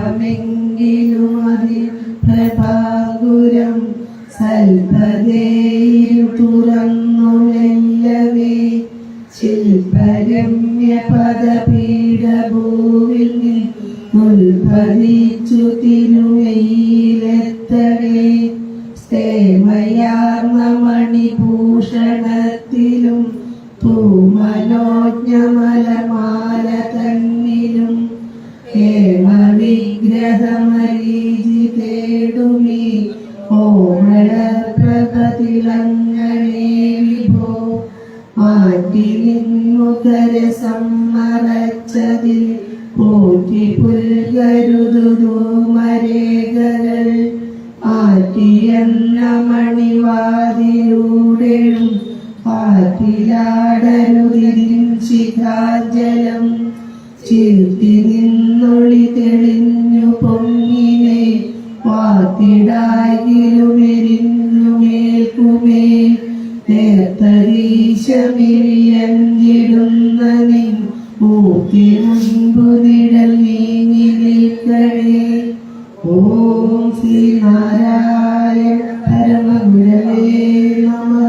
അല്പമെങ്കിലും അതിൽ പ്രഭാകുരം സൽപതേരു തുറന്നു മെല്ലവേ ശില്പരമ്യ പദപീഠഭൂവിൽ ഉത്ഭവിച്ചു തിരുവയിലെത്തവേ സ്തേമയാർന്ന മണിഭൂഷണത്തിലും പൂമനോജ്ഞമലമാല തന്നിലും ഹേമവിഗ്രഹമരീചി തേടുമീ ഓമളപ്രഭതിളങ്ങണേ വിഭോ മാറ്റി നിൻമുഖര സമ്മറച്ചതിൽ പോറ്റി പുൽകരുതുമരേഖകൾ ആറ്റിയെന്ന മണിവാതിലൂടെയും കാറ്റിലാടരുതിരിൻ ശിഖാജലം ചീർത്തി നിന്നൊളി തെളിഞ്ഞു പൊങ്ങിനെ വാത്തിടായിലുമെരിഞ്ഞുമേൽക്കുമേ നേർത്തരീശമിരിയഞ്ചിടുന്ന നിൻ മൂർത്തി മുൻപു നിഴൽ നീങ്ങി നിൽക്കണേ. ഓം ശ്രീനാരായണ പരമഗുരവേ നമഃ.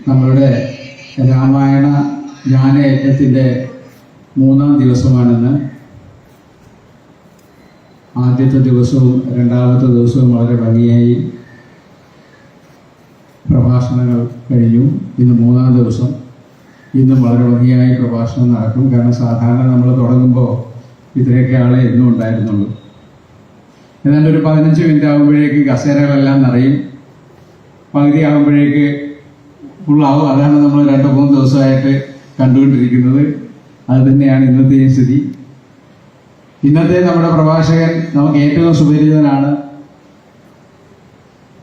നമ്മളുടെ രാമായണ ജ്ഞാനയജ്ഞത്തിൻ്റെ 3-ാം ദിവസമാണെന്ന്. ആദ്യത്തെ ദിവസവും രണ്ടാമത്തെ ദിവസവും വളരെ ഭംഗിയായി പ്രഭാഷണങ്ങൾ കഴിഞ്ഞു. ഇന്ന് 3-ാം ദിവസം. ഇന്നും വളരെ ഭംഗിയായി പ്രഭാഷണം നടക്കും. കാരണം സാധാരണ നമ്മൾ തുടങ്ങുമ്പോൾ ഇത്രയൊക്കെ ആളെ എന്നും ഉണ്ടായിരുന്നുള്ളൂ. ഏതാണ്ട് ഒരു 15 മിനിറ്റ് ആകുമ്പോഴേക്ക് കസേരകളെല്ലാം നിറയും. പകുതി ആകുമ്പോഴേക്ക് ഫുള്ളാവും. അതാണ് നമ്മൾ 2-3 ദിവസമായിട്ട് കണ്ടുകൊണ്ടിരിക്കുന്നത്. അത് തന്നെയാണ് ഇന്നത്തെയും സ്ഥിതി. ഇന്നത്തെ നമ്മുടെ പ്രഭാഷകൻ നമുക്ക് ഏറ്റവും സുപരിചിതനാണ്.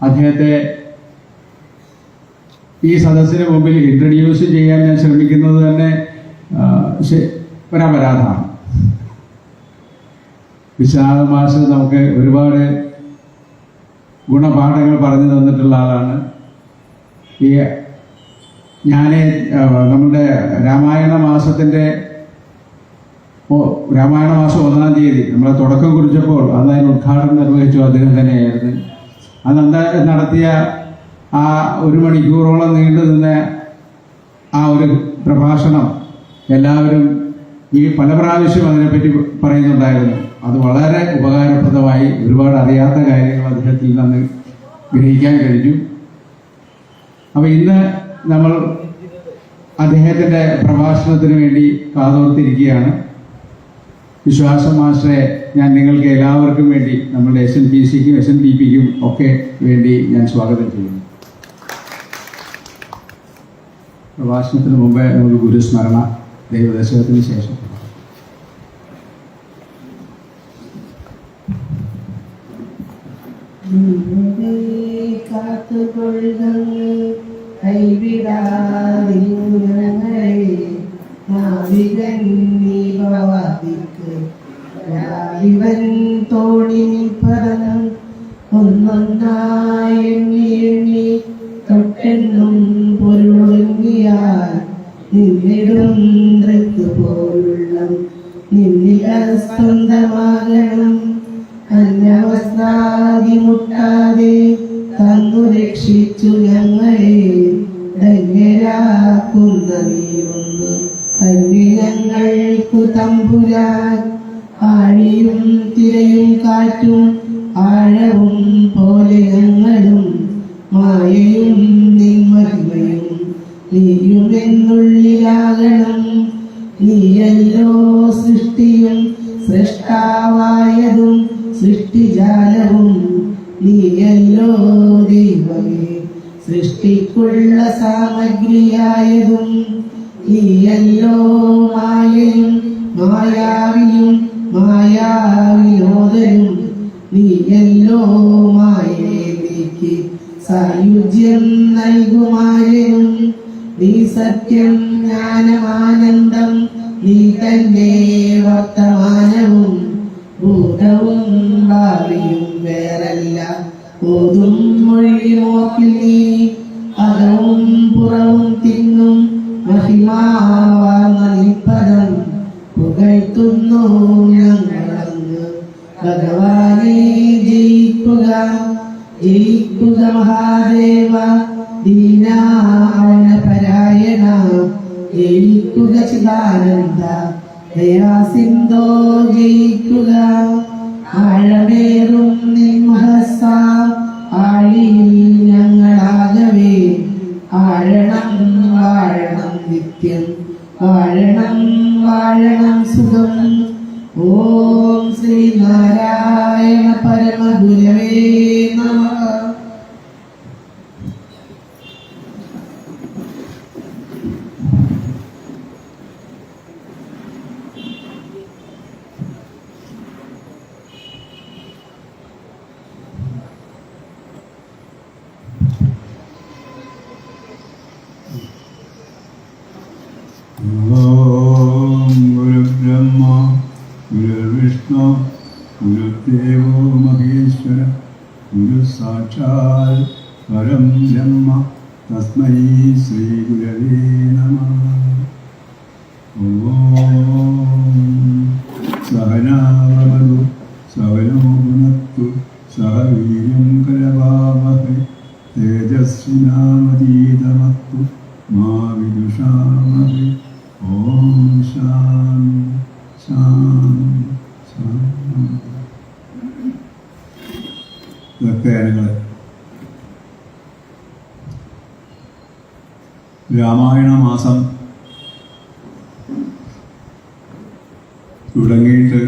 അദ്ദേഹത്തെ ഈ സദസ്സിന് മുമ്പിൽ ഇൻട്രൊഡ്യൂസ് ചെയ്യാൻ ഞാൻ ശ്രമിക്കുന്നത് തന്നെ ഒരപരാധമാണ്. വിശ്വനാഥ മാഷ് നമുക്ക് ഒരുപാട് ഗുണപാഠങ്ങൾ പറഞ്ഞു തന്നിട്ടുള്ള ആളാണ്. ഈ നമ്മുടെ രാമായണ മാസം 1-ാം തീയതി നമ്മളെ തുടക്കം കുറിച്ചപ്പോൾ അന്ന് അതിന് ഉദ്ഘാടനം നിർവഹിച്ചു അദ്ദേഹം തന്നെയായിരുന്നു. അന്ന് നടത്തിയ ആ 1 മണിക്കൂറോളം നീണ്ടു നിന്ന ആ ഒരു പ്രഭാഷണം എല്ലാവരും പല പ്രാവശ്യം അതിനെപ്പറ്റി പറയുന്നുണ്ടായിരുന്നു. അത് വളരെ ഉപകാരപ്രദമായി. ഒരുപാട് അറിയാത്ത കാര്യങ്ങൾ അദ്ദേഹത്തിൽ നിന്ന് ഗ്രഹിക്കാൻ കഴിഞ്ഞു. അപ്പോൾ ഇന്ന് നമ്മൾ അദ്ദേഹത്തിൻ്റെ പ്രഭാഷണത്തിന് വേണ്ടി കാതോർത്തിരിക്കുകയാണ്. വിശ്വാസം മാസ്റ്ററെ ഞാൻ നിങ്ങൾക്ക് എല്ലാവർക്കും വേണ്ടി നമ്മുടെ SNPCക്കും SNDPക്കും ഒക്കെ വേണ്ടി ഞാൻ സ്വാഗതം ചെയ്യുന്നു. പ്രഭാഷണത്തിന് മുമ്പേ നമുക്ക് ഗുരുസ്മരണ ദൈവദർശനത്തിന് ശേഷം. ഇവൻ തോണിൽ പറന്നും ഒന്നൊന്നായി എണ്ണി തൊട്ടെന്നും പൊരുളൊരുങ്ങിയാൽ നിന്നിടും നൃത്ത് പോലുള്ള നിന്നില സ്വന്തമാകണം. അന്യവസ്ത്രാതി മുട്ടാതെ തന്നു രക്ഷിക്ക വിളിച്ചു ഞങ്ങളെ ധന്യരാക്കുന്ന നീയൊന്ന് തന്നെ ഞങ്ങൾക്കു തമ്പുരാൻ. ആഴിയും തിരയും കാറ്റും ആഴവും പോലെ ഞങ്ങളും മായയും നിന്മഹിമയും നീയുമെന്നുള്ളിലാകണം. നീയല്ലോ സൃഷ്ടിയും സൃഷ്ടാവായതും സൃഷ്ടിജാലവും. നീയല്ലോ ദൈവമേ സൃഷ്ടിക്കുള്ള സാമഗ്രിയായതും. നീയല്ലോ മായയും മായാവിയും മായാവിനോദനും. നീയല്ലോ മായയെ നീക്കി സായുജ്യം നൽകുമായനും. നീ സത്യം ജ്ഞാനമാനന്ദം. നീ തന്നെ വർത്തമാനവും ഭൂതവും ഭാവിയും വേറല്ല. ഓതും മൊഴിമോക്കിൽ നീ അകവും പുറവും തിന്നും മഹിമാവാർന്ന നിൽപ്പദം പുകഴ്ത്തുന്നു ഞങ്ങളങ്ങ്. ഭഗവാനെ ജയിക്കുക ജയിക്കുക മഹാദേവ. ദീനാവന പരായണ ജയിക്കുക ചിദാനന്ദ. ദയാസിന്ധോ ജയിക്കുക. ആഴമേറും നിൻമഹസ്സ ആഴിയിൽ ഞങ്ങളാകവേ. ആഴണം വാഴണം നിത്യം വാഴണം വാഴണം സുഖം. ഓം ശ്രീനാരായണ പരമഗുരവേ നമഃ. ഓം ഗുരുബ്രഹ്മ ഗുരുവിഷ്ണു ഗുരുദേവോ മഹേശ്വര ഗുരു സാക്ഷാൽ പരം ബ്രഹ്മ തസ്മൈ ശ്രീ ഗുരവേ നമഃ. ഓം സഹനാവതു സഹനോ ഭുനക്തു സഹ വീര്യം കരവാവഹൈ തേജസ്വിനാമതീതമസ്തു മാ വിദുഷാമഹൈ. ഓം ഭക്തജനങ്ങളെ, രാമായണ മാസം തുടങ്ങിയിട്ട്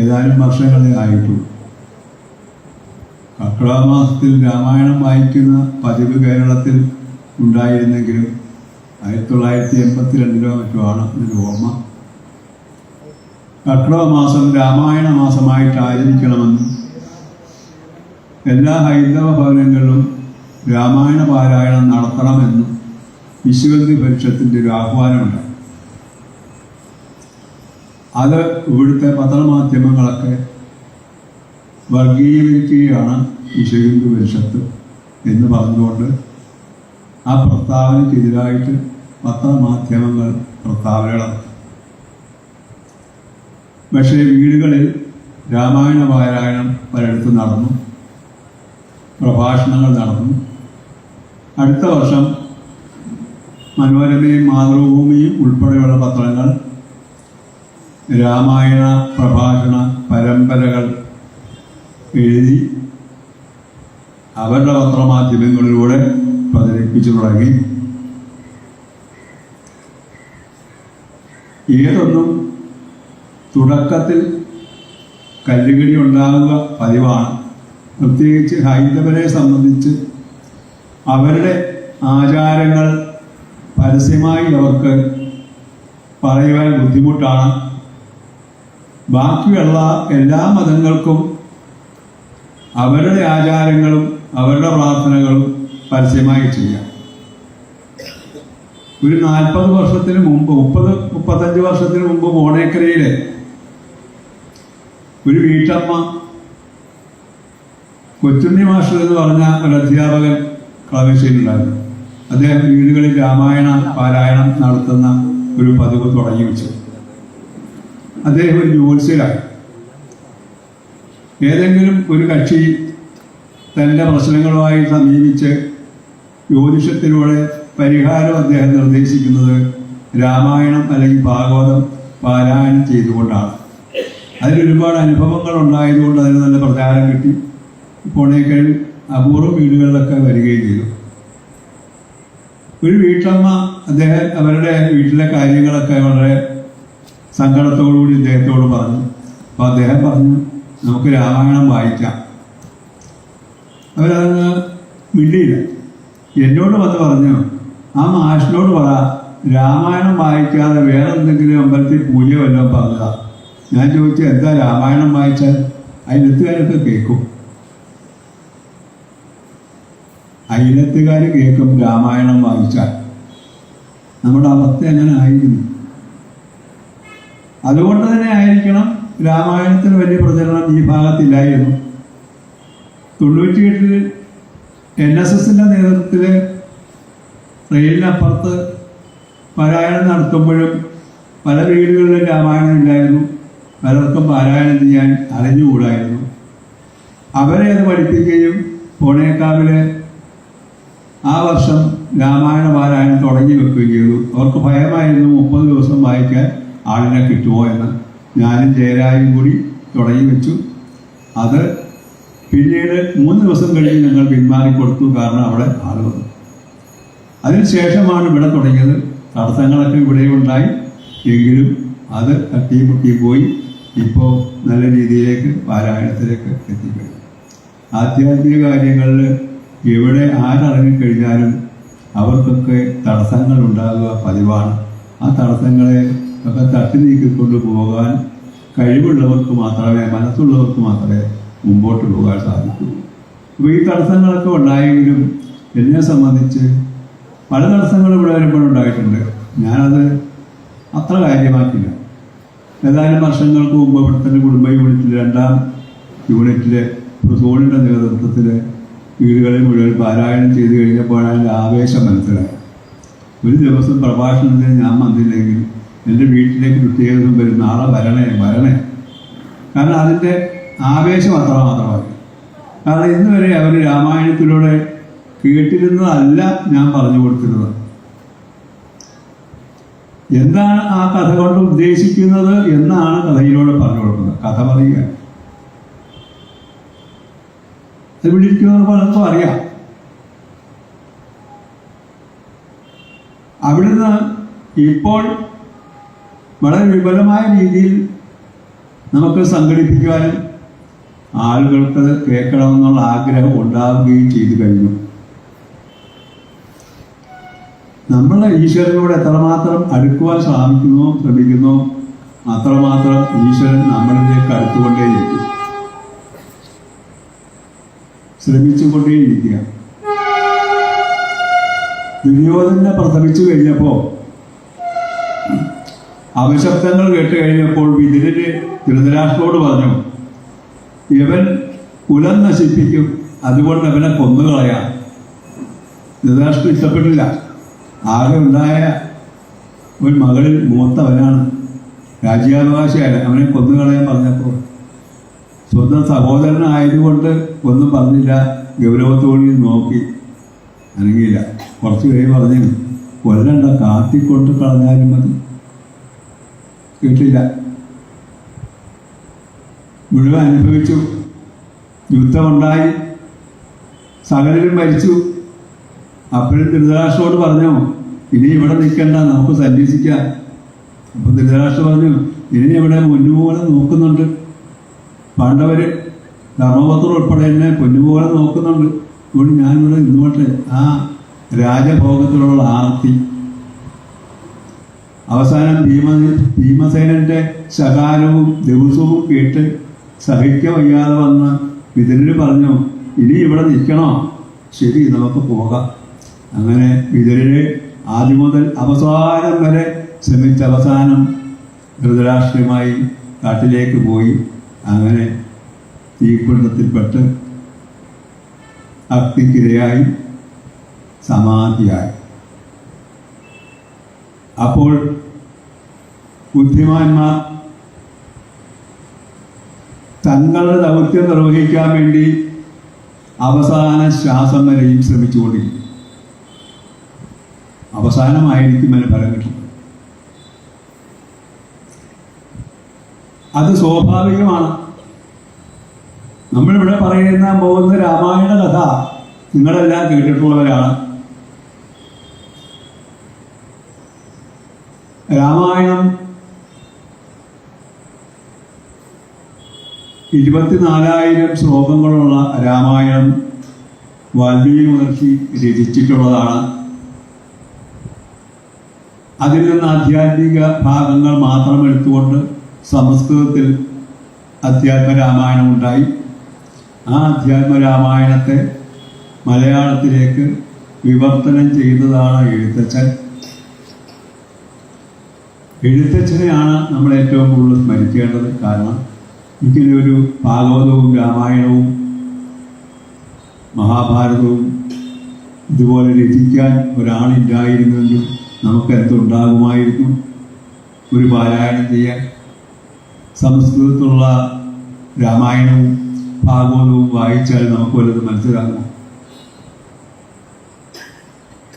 ഏതാനും വർഷങ്ങളെ ആയിട്ടു. കർക്കിടക മാസത്തിൽ രാമായണം വായിക്കുന്ന പതിവ് കേരളത്തിൽ ഉണ്ടായിരുന്നെങ്കിലും 1982 മറ്റോ ആണ് ഇതിൻ്റെ ഓർമ്മ. കർക്കിടക മാസം രാമായണ മാസമായിട്ട് ആചരിക്കണമെന്നും എല്ലാ ഹൈന്ദവ ഭവനങ്ങളിലും രാമായണ പാരായണം നടത്തണമെന്നും വിശ്വഹിന്ദു പരിഷത്തിൻ്റെ ഒരു ആഹ്വാനമുണ്ട്. അത് ഇവിടുത്തെ പത്രമാധ്യമങ്ങളൊക്കെ വർഗീയവൽക്കുകയാണ് വിശ്വഹിന്ദു പരിഷത്ത് എന്ന് പറഞ്ഞുകൊണ്ട് ആ പ്രസ്താവനയ്ക്കെതിരായിട്ട് പത്രമാധ്യമങ്ങൾ പ്രസ്താവനകൾ നടത്തി. പക്ഷേ വീടുകളിൽ രാമായണ പാരായണം പലയിടത്തും നടന്നു, പ്രഭാഷണങ്ങൾ നടന്നു. അടുത്ത വർഷം മനോരമയും മാതൃഭൂമിയും ഉൾപ്പെടെയുള്ള പത്രങ്ങൾ രാമായണ പ്രഭാഷണ പരമ്പരകൾ എഴുതി അവരുടെ പത്രമാധ്യമങ്ങളിലൂടെ പ്രചരിപ്പിച്ചു തുടങ്ങി. ഏതൊന്നും തുടക്കത്തിൽ കല്ലുകടി ഉണ്ടാകുക പതിവാണ്. പ്രത്യേകിച്ച് ഹൈന്ദവരെ സംബന്ധിച്ച് അവരുടെ ആചാരങ്ങൾ പരസ്യമായി അവർക്ക് പറയുവാൻ ബുദ്ധിമുട്ടാണ്. ബാക്കിയുള്ള എല്ലാ മതങ്ങൾക്കും അവരുടെ ആചാരങ്ങളും അവരുടെ പ്രാർത്ഥനകളും പരസ്യമായി ചെയ്യാം. ഒരു 40 വർഷത്തിന് മുമ്പ് 30-35 വർഷത്തിന് മുമ്പ് മോണേക്കരയിലെ ഒരു വീട്ടമ്മ കൊച്ചുണ്ണി മാസ്റ്റർ എന്ന് പറഞ്ഞ ഒരു അധ്യാപകൻ കളമശ്ശേരിയിലുണ്ടായിരുന്നു. അദ്ദേഹം വീടുകളിൽ രാമായണ പാരായണം നടത്തുന്ന ഒരു പതിവ് തുടങ്ങി വെച്ചു. അദ്ദേഹം ഒരു ജ്യോത്സ്യരായി. ഏതെങ്കിലും ഒരു കക്ഷി തൻ്റെ പ്രശ്നങ്ങളുമായി സമീപിച്ച് ജ്യോതിഷത്തിലൂടെ പരിഹാരം അദ്ദേഹം നിർദ്ദേശിക്കുന്നത് രാമായണം അല്ലെങ്കിൽ ഭാഗവതം പാരായണം ചെയ്തുകൊണ്ടാണ്. അതിലൊരുപാട് അനുഭവങ്ങൾ ഉണ്ടായതുകൊണ്ട് അതിന് നല്ല പ്രചാരം കിട്ടി. ഇപ്പോഴേക്കാൾ അപൂർവം വീടുകളിലൊക്കെ വരികയും ചെയ്തു. ഒരു വീട്ടമ്മ അവരുടെ വീട്ടിലെ കാര്യങ്ങളൊക്കെ വളരെ സങ്കടത്തോടുകൂടി ഇദ്ദേഹത്തോട് പറഞ്ഞു. അപ്പോൾ അദ്ദേഹം പറഞ്ഞു, നമുക്ക് രാമായണം വായിക്കാം. അവരതങ്ങ് മിണ്ടിയില്ല. എന്നോട് വന്ന് പറഞ്ഞു, ആ മാഷിനോട് പറ രാമായണം വായിക്കാതെ വേറെ എന്തെങ്കിലും അമ്പലത്തിൽ പൂജ വല്ലതും പറഞ്ഞതാ. ഞാൻ ചോദിച്ചു, എന്താ രാമായണം വായിച്ചാൽ? അയലത്തുകാരൊക്കെ കേൾക്കും. അയലത്തുകാർ കേൾക്കും രാമായണം വായിച്ചാൽ. നമ്മുടെ അവസ്ഥ അങ്ങനെ ആയിരുന്നു. അതുകൊണ്ട് തന്നെ ആയിരിക്കണം രാമായണത്തിന് വലിയ പ്രചരണം ഈ ഭാഗത്തില്ലായിരുന്നു. 98 NSSന്റെ നേതൃത്വത്തിൽ റെയിലിനപ്പുറത്ത് പാരായണം നടത്തുമ്പോഴും പല വീടുകളിലും രാമായണം ഇല്ലായിരുന്നു. പലർക്കും പാരായണം ചെയ്യാൻ അറിഞ്ഞുകൂടായിരുന്നു. അവരെ അത് പഠിപ്പിക്കുകയും പൂണേക്കാവിലെ ആ വർഷം രാമായണ പാരായണം തുടങ്ങി വെക്കുകയും ചെയ്തു. അവർക്ക് ഭയമായിരുന്നു 30 ദിവസം വായിക്കാൻ ആളിനെ കിട്ടുമോ എന്ന്. ഞാനും ജയരായും കൂടി തുടങ്ങി വെച്ചു. അത് പിന്നീട് 3 ദിവസം കഴിഞ്ഞ് ഞങ്ങൾ പിന്മാറിക്കൊടുത്തു. കാരണം അവിടെ ആൾ വന്നു. അതിനുശേഷമാണ് ഇവിടെ തുടങ്ങിയത്. തടസ്സങ്ങളൊക്കെ ഇവിടെ ഉണ്ടായി, എങ്കിലും അത് തട്ടിയും പോയി. ഇപ്പോൾ നല്ല രീതിയിലേക്ക് പാരായണത്തിലേക്ക് എത്തിക്കഴിഞ്ഞു. ആധ്യാത്മിക കാര്യങ്ങളിൽ എവിടെ ആരറിഞ്ഞിക്കഴിഞ്ഞാലും അവർക്കൊക്കെ തടസ്സങ്ങൾ ഉണ്ടാകുക പതിവാണ്. ആ തടസ്സങ്ങളെ ഒക്കെ തട്ടി നീക്കിക്കൊണ്ട് പോകാൻ കഴിവുള്ളവർക്ക് മാത്രമേ, മനസ്സുള്ളവർക്ക് മാത്രമേ മുമ്പോട്ട് പോകാൻ സാധിക്കൂ. അപ്പോൾ ഈ തടസ്സങ്ങളൊക്കെ ഉണ്ടായെങ്കിലും എന്നെ സംബന്ധിച്ച് പല തടസ്സങ്ങളും ഇവിടെ വരുമ്പോഴുണ്ടായിട്ടുണ്ട്. ഞാനത് അത്ര കാര്യമാക്കില്ല. ഏതാനും വർഷങ്ങൾക്ക് മുമ്പ് ഇവിടെ തന്നെ കുടുംബ യൂണിറ്റിൽ 2ാം യൂണിറ്റിലെ പ്രസോണിൻ്റെ നേതൃത്വത്തിൽ വീടുകളിൽ മുഴുവൻ പാരായണം ചെയ്തു കഴിഞ്ഞപ്പോഴാണ് ആവേശം മനസ്സിലായത്. ഒരു ദിവസം പ്രഭാഷണത്തിന് ഞാൻ വന്നില്ലെങ്കിൽ എൻ്റെ വീട്ടിലേക്ക് പ്രത്യേകം വരും, നാളെ വരണേ. കാരണം അതിൻ്റെ ആവേശം അത്രമാത്രമായി. കാരണം ഇന്ന് വരെ അവർ രാമായണത്തിലൂടെ കേട്ടിരുന്നതല്ല ഞാൻ പറഞ്ഞു കൊടുത്തിരുന്നത്. എന്താണ് ആ കഥ കൊണ്ട് ഉദ്ദേശിക്കുന്നത് എന്നാണ് കഥയിലൂടെ പറഞ്ഞു കൊടുക്കുന്നത്. കഥ പറയുക അത് വിളിക്കുന്നവർ പലർക്കും അറിയാം. അവിടുന്ന് ഇപ്പോൾ വളരെ വിപുലമായ രീതിയിൽ നമുക്ക് സംഘടിപ്പിക്കുവാനും ആളുകൾക്ക് കേൾക്കണമെന്നുള്ള ആഗ്രഹം ഉണ്ടാവുകയും ചെയ്തു കഴിഞ്ഞു. നമ്മൾ ഈശ്വരനോട് എത്രമാത്രം അടുക്കുവാൻ ശ്രമിക്കുന്നോ അത്രമാത്രം ഈശ്വരൻ നമ്മളിലേക്ക് അടുത്തുകൊണ്ടേയിരിക്കും, ശ്രമിച്ചുകൊണ്ടേയിരിക്കുക. ദുര്യോധനെ പ്രസവിച്ചു കഴിഞ്ഞപ്പോൾ, അപശബ്ദങ്ങൾ കേട്ട് കഴിഞ്ഞപ്പോൾ വിതുരര് ധൃതരാഷ്ട്രോട് പറഞ്ഞു, ഇവൻ കുലം നശിപ്പിക്കും, അതുകൊണ്ട് അവനെ കൊന്നുകളയാം. ധൃതരാഷ്ട്രം ഇഷ്ടപ്പെട്ടില്ല. ആകെ ഉണ്ടായ ഒരു മകളിൽ മൂത്തവനാണ്, രാജ്യാവകാശിയാണ്. അവനെ കൊന്നുകളയാൻ പറഞ്ഞപ്പോൾ സ്വന്തം സഹോദരനായതുകൊണ്ട് ഒന്നും പറഞ്ഞില്ല. ഗൗരവത്തോടെ നോക്കി, അനങ്ങിയില്ല. കുറച്ച് കഴിയും പറഞ്ഞു, കൊല്ലണ്ട, കാട്ടിക്കൊണ്ട് കളഞ്ഞാലും മതി. കേട്ടില്ല. മുഴുവൻ അനുഭവിച്ചു. യുദ്ധമുണ്ടായി, സകലരും മരിച്ചു. അപ്പോഴും ധൃതരാഷ്ട്രോട് പറഞ്ഞു, ഇനി ഇവിടെ നിൽക്കണ്ട, നമുക്ക് സന്യസിക്കാം. അപ്പൊ ധൃതരാഷ്ട്രം പറഞ്ഞു, ഇനി ഇവിടെ പൊന്നുപോലെ നോക്കുന്നുണ്ട്. പാണ്ഡവര് ധർമ്മപത്രം ഉൾപ്പെടെ എന്നെ പൊന്നുപോലെ നോക്കുന്നുണ്ട്. അതുകൊണ്ട് ഞാനിവിടെ ഇന്നോട്ടെ. ആ രാജഭോഗത്തിലുള്ള ആർത്തി. അവസാനം ഭീമസേനന്റെ ശകാരവും ദിവസവും കേട്ട് സഹിക്ക വയ്യാതെ വന്ന് വിതുരന് പറഞ്ഞു, ഇനി ഇവിടെ നിൽക്കണോ? ശരി, നമുക്ക് പോകാം. അങ്ങനെ വിതുരര് ആദ്യം മുതൽ അവസാനം വരെ ശ്രമിച്ച അവസാനം ധൃതരാഷ്ട്രമായി കാട്ടിലേക്ക് പോയി. അങ്ങനെ തീക്കുണ്ടത്തിൽപ്പെട്ട് അഗ്നിക്കിരയായി സമാധിയായി. അപ്പോൾ ബുദ്ധിമാന്മാർ തങ്ങളുടെ ദൗത്യം നിർവഹിക്കാൻ വേണ്ടി അവസാന ശ്വാസം വരെയും ശ്രമിച്ചുകൊണ്ടിരിക്കും. അവസാനമായിരിക്കും അതിന് ഫലം കിട്ടുന്നത്. അത് സ്വാഭാവികമാണ്. നമ്മളിവിടെ പോകുന്ന രാമായണ കഥ നിങ്ങളെല്ലാം കേട്ടിട്ടുള്ളവരാണ്. രാമായണം 24,000 ശ്ലോകങ്ങളുള്ള രാമായണം വാൽമീകി മഹർഷി രചിച്ചിട്ടുള്ളതാണ്. അതിൽ നിന്ന് ആധ്യാത്മിക ഭാഗങ്ങൾ മാത്രം എടുത്തുകൊണ്ട് സംസ്കൃതത്തിൽ അധ്യാത്മരാമായണം ഉണ്ടായി. ആ അധ്യാത്മരാമായണത്തെ മലയാളത്തിലേക്ക് വിവർത്തനം ചെയ്തതാണ് എഴുത്തച്ഛൻ. എഴുത്തച്ഛനെയാണ് നമ്മൾ ഏറ്റവും കൂടുതൽ സ്മരിക്കേണ്ടത്. കാരണം ഇങ്ങനെയൊരു ഭാഗവതവും രാമായണവും മഹാഭാരതവും ഇതുപോലെ രചിക്കാൻ ഒരാളില്ലായിരുന്നെങ്കിൽ നമുക്ക് എന്തുണ്ടാകുമായിരുന്നു? ഒരു പാരായണം ചെയ്യാൻ സംസ്കൃതത്തിലുള്ള രാമായണവും ഭാഗവതവും വായിച്ചാൽ നമുക്ക് വല്ലതും മനസ്സിലാകുമോ?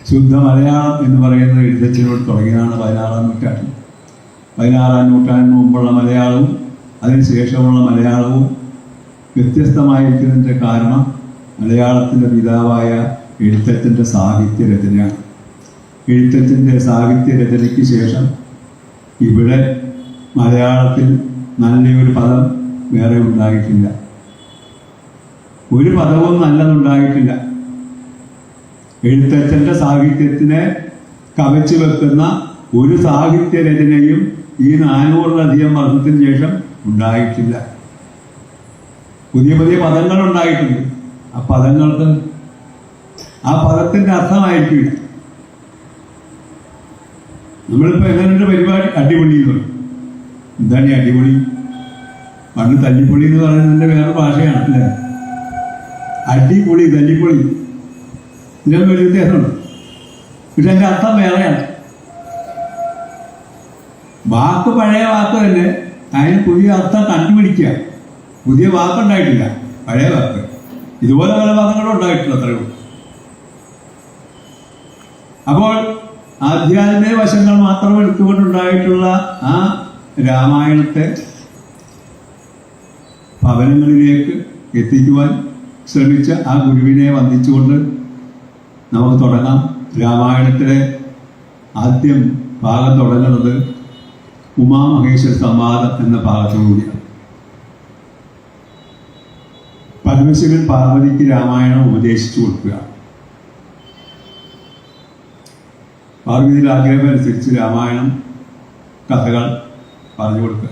ശുദ്ധ മലയാളം എന്ന് പറയുന്നത് എഴുത്തച്ഛനോട് തുടങ്ങിയതാണ് 16-ാം നൂറ്റാണ്ടിൽ. 16-ാം നൂറ്റാണ്ടിന് മുമ്പുള്ള മലയാളവും അതിനുശേഷമുള്ള മലയാളവും വ്യത്യസ്തമായിരിക്കുന്നതിൻ്റെ കാരണം മലയാളത്തിൻ്റെ പിതാവായ എഴുത്തച്ഛൻ്റെ സാഹിത്യരചനയാണ്. എഴുത്തച്ഛൻ്റെ സാഹിത്യരചനയ്ക്ക് ശേഷം ഇവിടെ മലയാളത്തിൽ നല്ലൊരു പദം വേറെ ഉണ്ടായിട്ടില്ല. ഒരു പദവും നല്ലതുണ്ടായിട്ടില്ല. എഴുത്തച്ഛൻ്റെ സാഹിത്യത്തിനെ കവച്ചു വെക്കുന്ന ഒരു സാഹിത്യരചനയും ഈ 400-ലധികം വർഷത്തിന് ശേഷം ഉണ്ടായിട്ടില്ല. പുതിയ പുതിയ പദങ്ങൾ ഉണ്ടായിട്ടുണ്ട്. ആ പദങ്ങൾക്ക് ആ പദത്തിൻ്റെ അർത്ഥമായിരിക്കില്ല. നമ്മളിപ്പോൾ എങ്ങനെയുണ്ട് പരിപാടി? അടിപൊളി എന്ന് പറയും. എന്താണ് ഈ അടിപൊളി? പണ്ട് തല്ലിപ്പൊളി എന്ന് പറയുന്നതിൻ്റെ വേറെ ഭാഷയാണ് അല്ലേ? അടിപൊളി, തല്ലിപ്പൊളി, ഇതിനൊന്നും ഒരു വ്യത്യാസമുണ്ട്. പക്ഷെ അതിൻ്റെ അർത്ഥം വേറെയാണ്. വാക്ക് പഴയ വാക്ക് തന്നെ, അതിന് പുതിയ അർത്ഥം കണ്ടുപിടിക്കുക. പുതിയ വാക്കുണ്ടായിട്ടില്ല, പഴയ വാക്ക്. ഇതുപോലെ പല വാക്കുകളും ഉണ്ടായിട്ടില്ല, അത്രയേ ഉള്ളൂ. അപ്പോൾ ആധ്യാത്മിക വശങ്ങൾ മാത്രം എടുത്തുകൊണ്ടുണ്ടായിട്ടുള്ള ആ രാമായണത്തെ ഭവനങ്ങളിലേക്ക് എത്തിക്കുവാൻ ശ്രമിച്ച ആ ഗുരുവിനെ വന്ദിച്ചുകൊണ്ട് നമുക്ക് തുടങ്ങാം. രാമായണത്തിലെ ആദ്യം ഭാഗം തുടങ്ങുന്നത് ഉമാമഹേശ്വര സംവാദം എന്ന ഭാഗത്തോടുകൂടിയാണ്. പരമശിവൻ പാർവതിക്ക് രാമായണം ഉപദേശിച്ചു കൊടുക്കുക. പാർവതിയുടെ ആഗ്രഹമനുസരിച്ച് രാമായണം കഥകൾ പറഞ്ഞു കൊടുക്കുക.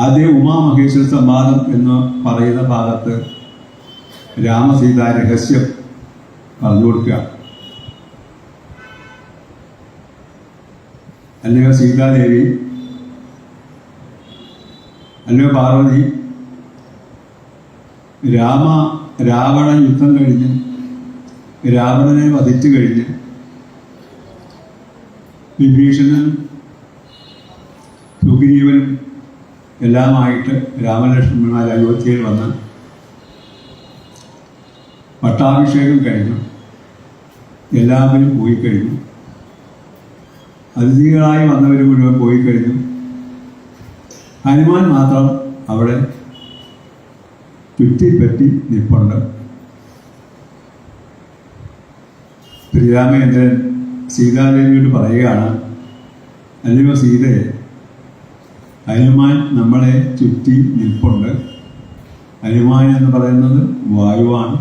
ആദ്യം ഉമാമഹേശ്വര സംവാദം എന്ന് പറയുന്ന ഭാഗത്ത് രാമസീതാ രഹസ്യം പറഞ്ഞു കൊടുക്കുക. അല്ലയോ സീതാദേവി, അല്ലയോ പാർവതി, രാവണ യുദ്ധം കഴിഞ്ഞ് രാവണനെ വധിച്ചു കഴിഞ്ഞ് വിഭീഷണനും സുഗ്രീവനും എല്ലാമായിട്ട് രാമലക്ഷ്മണന്മാർ അയോധ്യയിൽ വന്ന് പട്ടാഭിഷേകം കഴിഞ്ഞു. എല്ലാവരും പോയി കഴിഞ്ഞു. അതിഥികളായി വന്നവർ മുഴുവൻ പോയി കഴിഞ്ഞു. ഹനുമാൻ മാത്രം അവിടെ ചുറ്റിപ്പറ്റി നിൽപ്പുണ്ട്. ശ്രീരാമചന്ദ്രൻ സീതാദേവിയോട് പറയുകയാണ്, അല്ലയോ സീതയെ, ഹനുമാൻ നമ്മളെ ചുറ്റി നിൽപ്പുണ്ട്. ഹനുമാൻ എന്ന് പറയുന്നത് വായുവാണ്.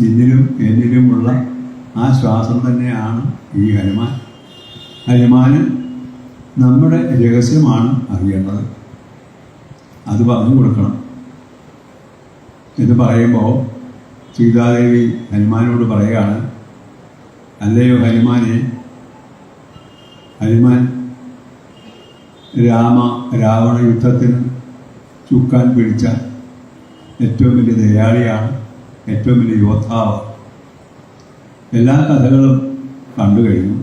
നിന്നിലും എന്നിലുമുള്ള ആ ശ്വാസം തന്നെയാണ് ഈ ഹനുമാൻ. ഹനുമാന് നമ്മുടെ രഹസ്യമാണ് അറിയേണ്ടത്, അത് പറഞ്ഞു കൊടുക്കണം എന്ന് പറയുമ്പോൾ സീതാദേവി ഹനുമാനോട് പറയുകയാണ്, അല്ലയോ ഹനുമാനെ, ഹനുമാൻ രാവണ യുദ്ധത്തിന് ചുക്കാൻ പിടിച്ച ഏറ്റവും വലിയ ദയാളിയാണ്, ഏറ്റവും വലിയ യോദ്ധാവ്. എല്ലാ കഥകളും കണ്ടു കഴിഞ്ഞു.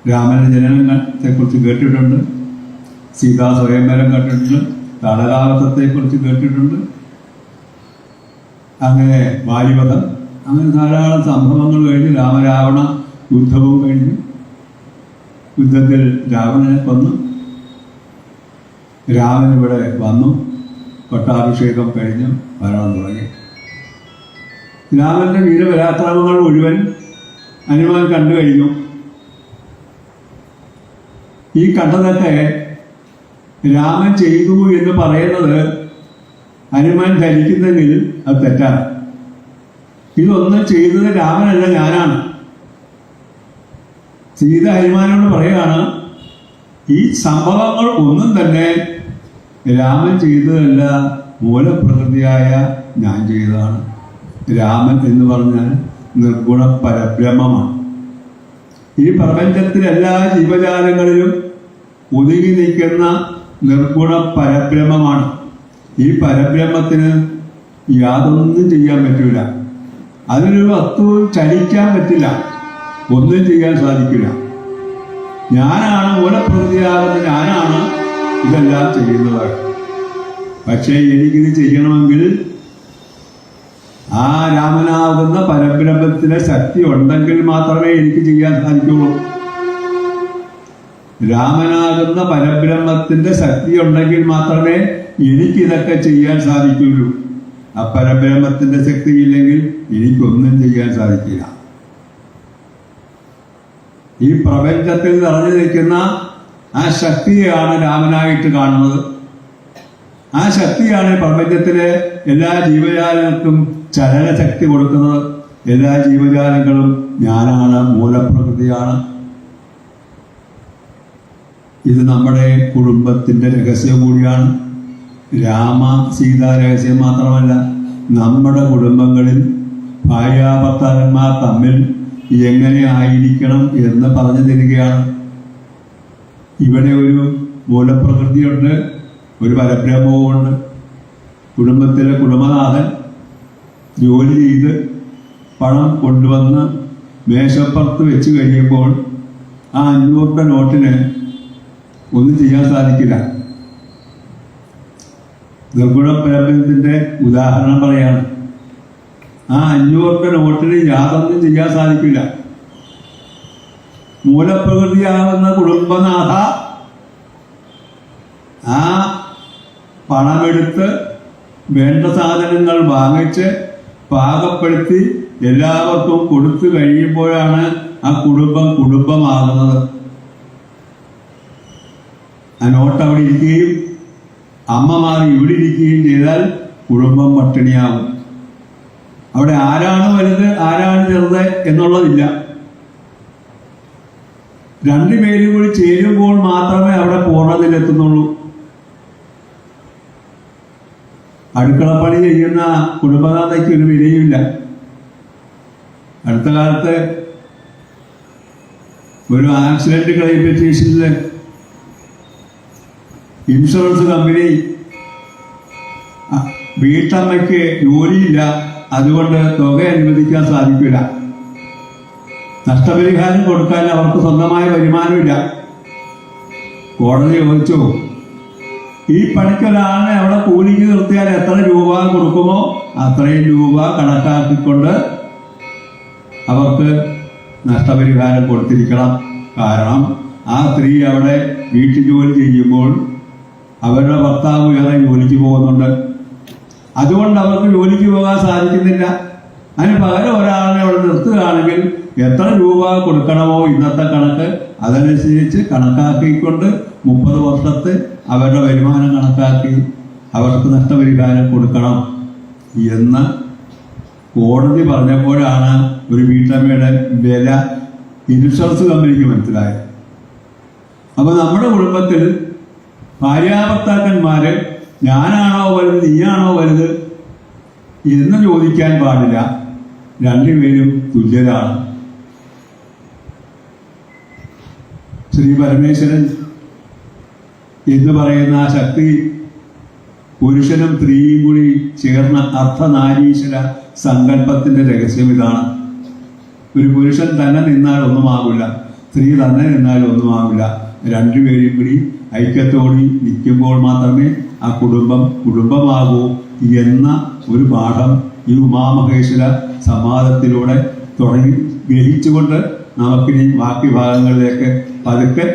രാമന്റെ ജനനത്തെക്കുറിച്ച് കേട്ടിട്ടുണ്ട്, സീതാ സ്വയംവരം കണ്ടിട്ടുണ്ട്, തടകാവധത്തെക്കുറിച്ച് കേട്ടിട്ടുണ്ട്. അങ്ങനെ വാലിവധം, അങ്ങനെ ധാരാളം സംഭവങ്ങൾ കഴിഞ്ഞ് രാമരാവണ യുദ്ധവും കഴിഞ്ഞു. യുദ്ധത്തിൽ രാവണനെ കൊന്നു. രാമൻ ഇവിടെ വന്നു. പട്ടാഭിഷേകം കഴിഞ്ഞു ഭരണം തുടങ്ങി. രാമന്റെ വീരപരാക്രമങ്ങൾ മുഴുവൻ ഹനുമാൻ കണ്ടു കഴിഞ്ഞു. ഈ കണ്ടതൊക്കെ രാമൻ ചെയ്തു എന്ന് പറയുന്നത് ഹനുമാൻ ധരിക്കുന്നെങ്കിൽ അത് തെറ്റാണ്. ഇതൊന്നും ചെയ്തത് രാമനല്ല, ഞാനാണ്. സീത ഹനുമാനോട് പറയുകയാണ്, ഈ സംഭവങ്ങൾ ഒന്നും തന്നെ രാമൻ ചെയ്തതല്ല, മൂലപ്രകൃതിയായ ഞാൻ ചെയ്തതാണ്. രാമൻ എന്ന് പറഞ്ഞാൽ നിർഗുണ പരബ്രഹ്മമാണ്. ഈ പ്രപഞ്ചത്തിലെ എല്ലാ ജീവജാലങ്ങളിലും ഒതുങ്ങി നിൽക്കുന്ന നിർഗുണ പരബ്രഹ്മമാണ്. ഈ പരബ്രഹ്മത്തിന് യാതൊന്നും ചെയ്യാൻ പറ്റില്ല. അതിനൊരു വസ്തുവും ചലിക്കാൻ പറ്റില്ല, ഒന്നും ചെയ്യാൻ സാധിക്കില്ല. ഞാനാണ് മൂലപ്രകൃതിയാകുന്ന ഞാനാണ് ഇതെല്ലാം ചെയ്യുന്നത്. പക്ഷേ എനിക്കിത് ചെയ്യണമെങ്കിൽ ആ രാമനാകുന്ന പരബ്രഹ്മത്തിലെ ശക്തി ഉണ്ടെങ്കിൽ മാത്രമേ എനിക്ക് ചെയ്യാൻ സാധിക്കുള്ളൂ. രാമനാകുന്ന പരബ്രഹ്മത്തിന്റെ ശക്തി ഉണ്ടെങ്കിൽ മാത്രമേ എനിക്കിതൊക്കെ ചെയ്യാൻ സാധിക്കുള്ളൂ. ആ പരബ്രഹ്മത്തിന്റെ ശക്തി ഇല്ലെങ്കിൽ എനിക്കൊന്നും ചെയ്യാൻ സാധിക്കില്ല. ഈ പ്രപഞ്ചത്തിൽ നിറഞ്ഞു നിൽക്കുന്ന ആ ശക്തിയാണ് രാമനായിട്ട് കാണുന്നത്. ആ ശക്തിയാണ് പ്രപഞ്ചത്തിലെ എല്ലാ ജീവജാലങ്ങൾക്കും ചലനശക്തി കൊടുക്കുന്നത്. എല്ലാ ജീവജാലങ്ങളും ഞാനാണ്, മൂലപ്രകൃതിയാണ്. ഇത് നമ്മുടെ കുടുംബത്തിന്റെ രഹസ്യം കൂടിയാണ്. രാമ സീത രഹസ്യം മാത്രമല്ല, നമ്മുടെ കുടുംബങ്ങളിൽ ഭാര്യാഭർത്താക്കന്മാർ തമ്മിൽ എങ്ങനെ ആയിരിക്കണം എന്ന് പറഞ്ഞു തരികയാണ്. ഇവിടെ ഒരു മൂലപ്രകൃതിയുണ്ട്, ഒരു പരബ്രഹ്മവുമുണ്ട്. കുടുംബത്തിലെ കുടുംബനാഥൻ ജോലി ചെയ്ത് പണം കൊണ്ടുവന്ന് മേശപ്പുറത്ത് വെച്ച് കഴിയുമ്പോൾ ആ 500 നോട്ടിന് ഒന്നും ചെയ്യാൻ സാധിക്കില്ല. നിർഗുണ പരബ്രഹ്മത്തിന്റെ ഉദാഹരണം പറയാണ്. ആ 500 നോട്ടിന് യാതൊന്നും ചെയ്യാൻ സാധിക്കില്ല. മൂലപ്രകൃതിയാകുന്ന കുടുംബനാഥ ആ പണമെടുത്ത് വേണ്ട സാധനങ്ങൾ വാങ്ങിച്ച് പാകപ്പെടുത്തി എല്ലാവർക്കും കൊടുത്തു കഴിയുമ്പോഴാണ് ആ കുടുംബമാകുന്നത്. ആ നോട്ട് അവിടെ ഇരിക്കുകയും അമ്മമാർ ഇവിടെ ഇരിക്കുകയും ചെയ്താൽ കുടുംബം പട്ടിണിയാകും. അവിടെ ആരാണ് വലുത് ആരാണ് ചെറുത് എന്നുള്ളതില്ല. രണ്ടുപേരും കൂടി ചേരുമ്പോൾ മാത്രമേ അവിടെ പൂർണ്ണതയിലെത്തുന്നുള്ളൂ. അടുക്കളപ്പണി ചെയ്യുന്ന കുടുംബനാഥയ്ക്ക് ഒരു വിലയുമില്ല. അടുത്ത കാലത്ത് ഒരു ആക്സിഡന്റ് ക്ലെയിം പെറ്റീഷനിൽ ഇൻഷുറൻസ് കമ്പനി വീട്ടമ്മയ്ക്ക് ജോലിയില്ല, അതുകൊണ്ട് തുക അനുവദിക്കാൻ സാധിക്കില്ല. നഷ്ടപരിഹാരം കൊടുക്കാൻ അവർക്ക് സ്വന്തമായ വരുമാനമില്ല. കോടതി ചോദിച്ചു, ഈ പണിക്കൊരാളിനെ അവിടെ കൂലിക്ക് നിർത്തിയാൽ എത്ര രൂപ കൊടുക്കുമോ അത്രയും രൂപ കണക്കാക്കിക്കൊണ്ട് അവർക്ക് നഷ്ടപരിഹാരം കൊടുത്തിരിക്കണം. കാരണം ആ സ്ത്രീ അവിടെ വീട്ടു ജോലി ചെയ്യുമ്പോൾ അവരുടെ ഭർത്താവ് വേറെ ജോലിക്ക് പോകുന്നുണ്ട്. അതുകൊണ്ട് അവർക്ക് ജോലിക്ക് പോകാൻ സാധിക്കുന്നില്ല. അതിന് പകരം ഒരാളിനെ അവിടെ നിർത്തുകയാണെങ്കിൽ എത്ര രൂപ കൊടുക്കണമോ ഇന്നത്തെ കണക്ക് അതനുസരിച്ച് കണക്കാക്കിക്കൊണ്ട് 30 വർഷത്തെ അവരുടെ വരുമാനം കണക്കാക്കി അവർക്ക് നഷ്ടപരിഹാരം കൊടുക്കണം എന്ന് കോടതി പറഞ്ഞപ്പോഴാണ് ഒരു വീട്ടമ്മയുടെ വില ഇൻഷുറൻസ് കമ്പനിക്ക് മനസ്സിലായത്. അപ്പൊ നമ്മുടെ കുടുംബത്തിൽ ഭാര്യാഭർത്താക്കന്മാര് ഞാനാണോ വലുത് നീയാണോ വലുത് എന്ന് ചോദിക്കാൻ പാടില്ല. രണ്ടുപേരും തുല്യരാണ്. ശ്രീ പരമേശ്വരൻ എന്ന് പറയുന്ന ആ ശക്തി പുരുഷനും സ്ത്രീയും കൂടി ചേർന്ന അർത്ഥനാരീശ്വര സങ്കല്പത്തിന്റെ രഹസ്യം ഇതാണ്. ഒരു പുരുഷൻ തന്നെ നിന്നാൽ ഒന്നുമാകില്ല, സ്ത്രീ തന്നെ നിന്നാൽ ഒന്നുമാകില്ല. രണ്ടുപേരും കൂടി ഐക്യത്തോടെ നിൽക്കുമ്പോൾ മാത്രമേ ആ കുടുംബം കുടുംബമാകൂ എന്ന ഒരു പാഠം ഈ ഉമാമഹേശ്വര സംവാദത്തിലൂടെ തുടങ്ങി ഗ്രഹിച്ചുകൊണ്ട് നമുക്കിനി ബാക്കി ഭാഗങ്ങളിലേക്ക് പതുക്കെ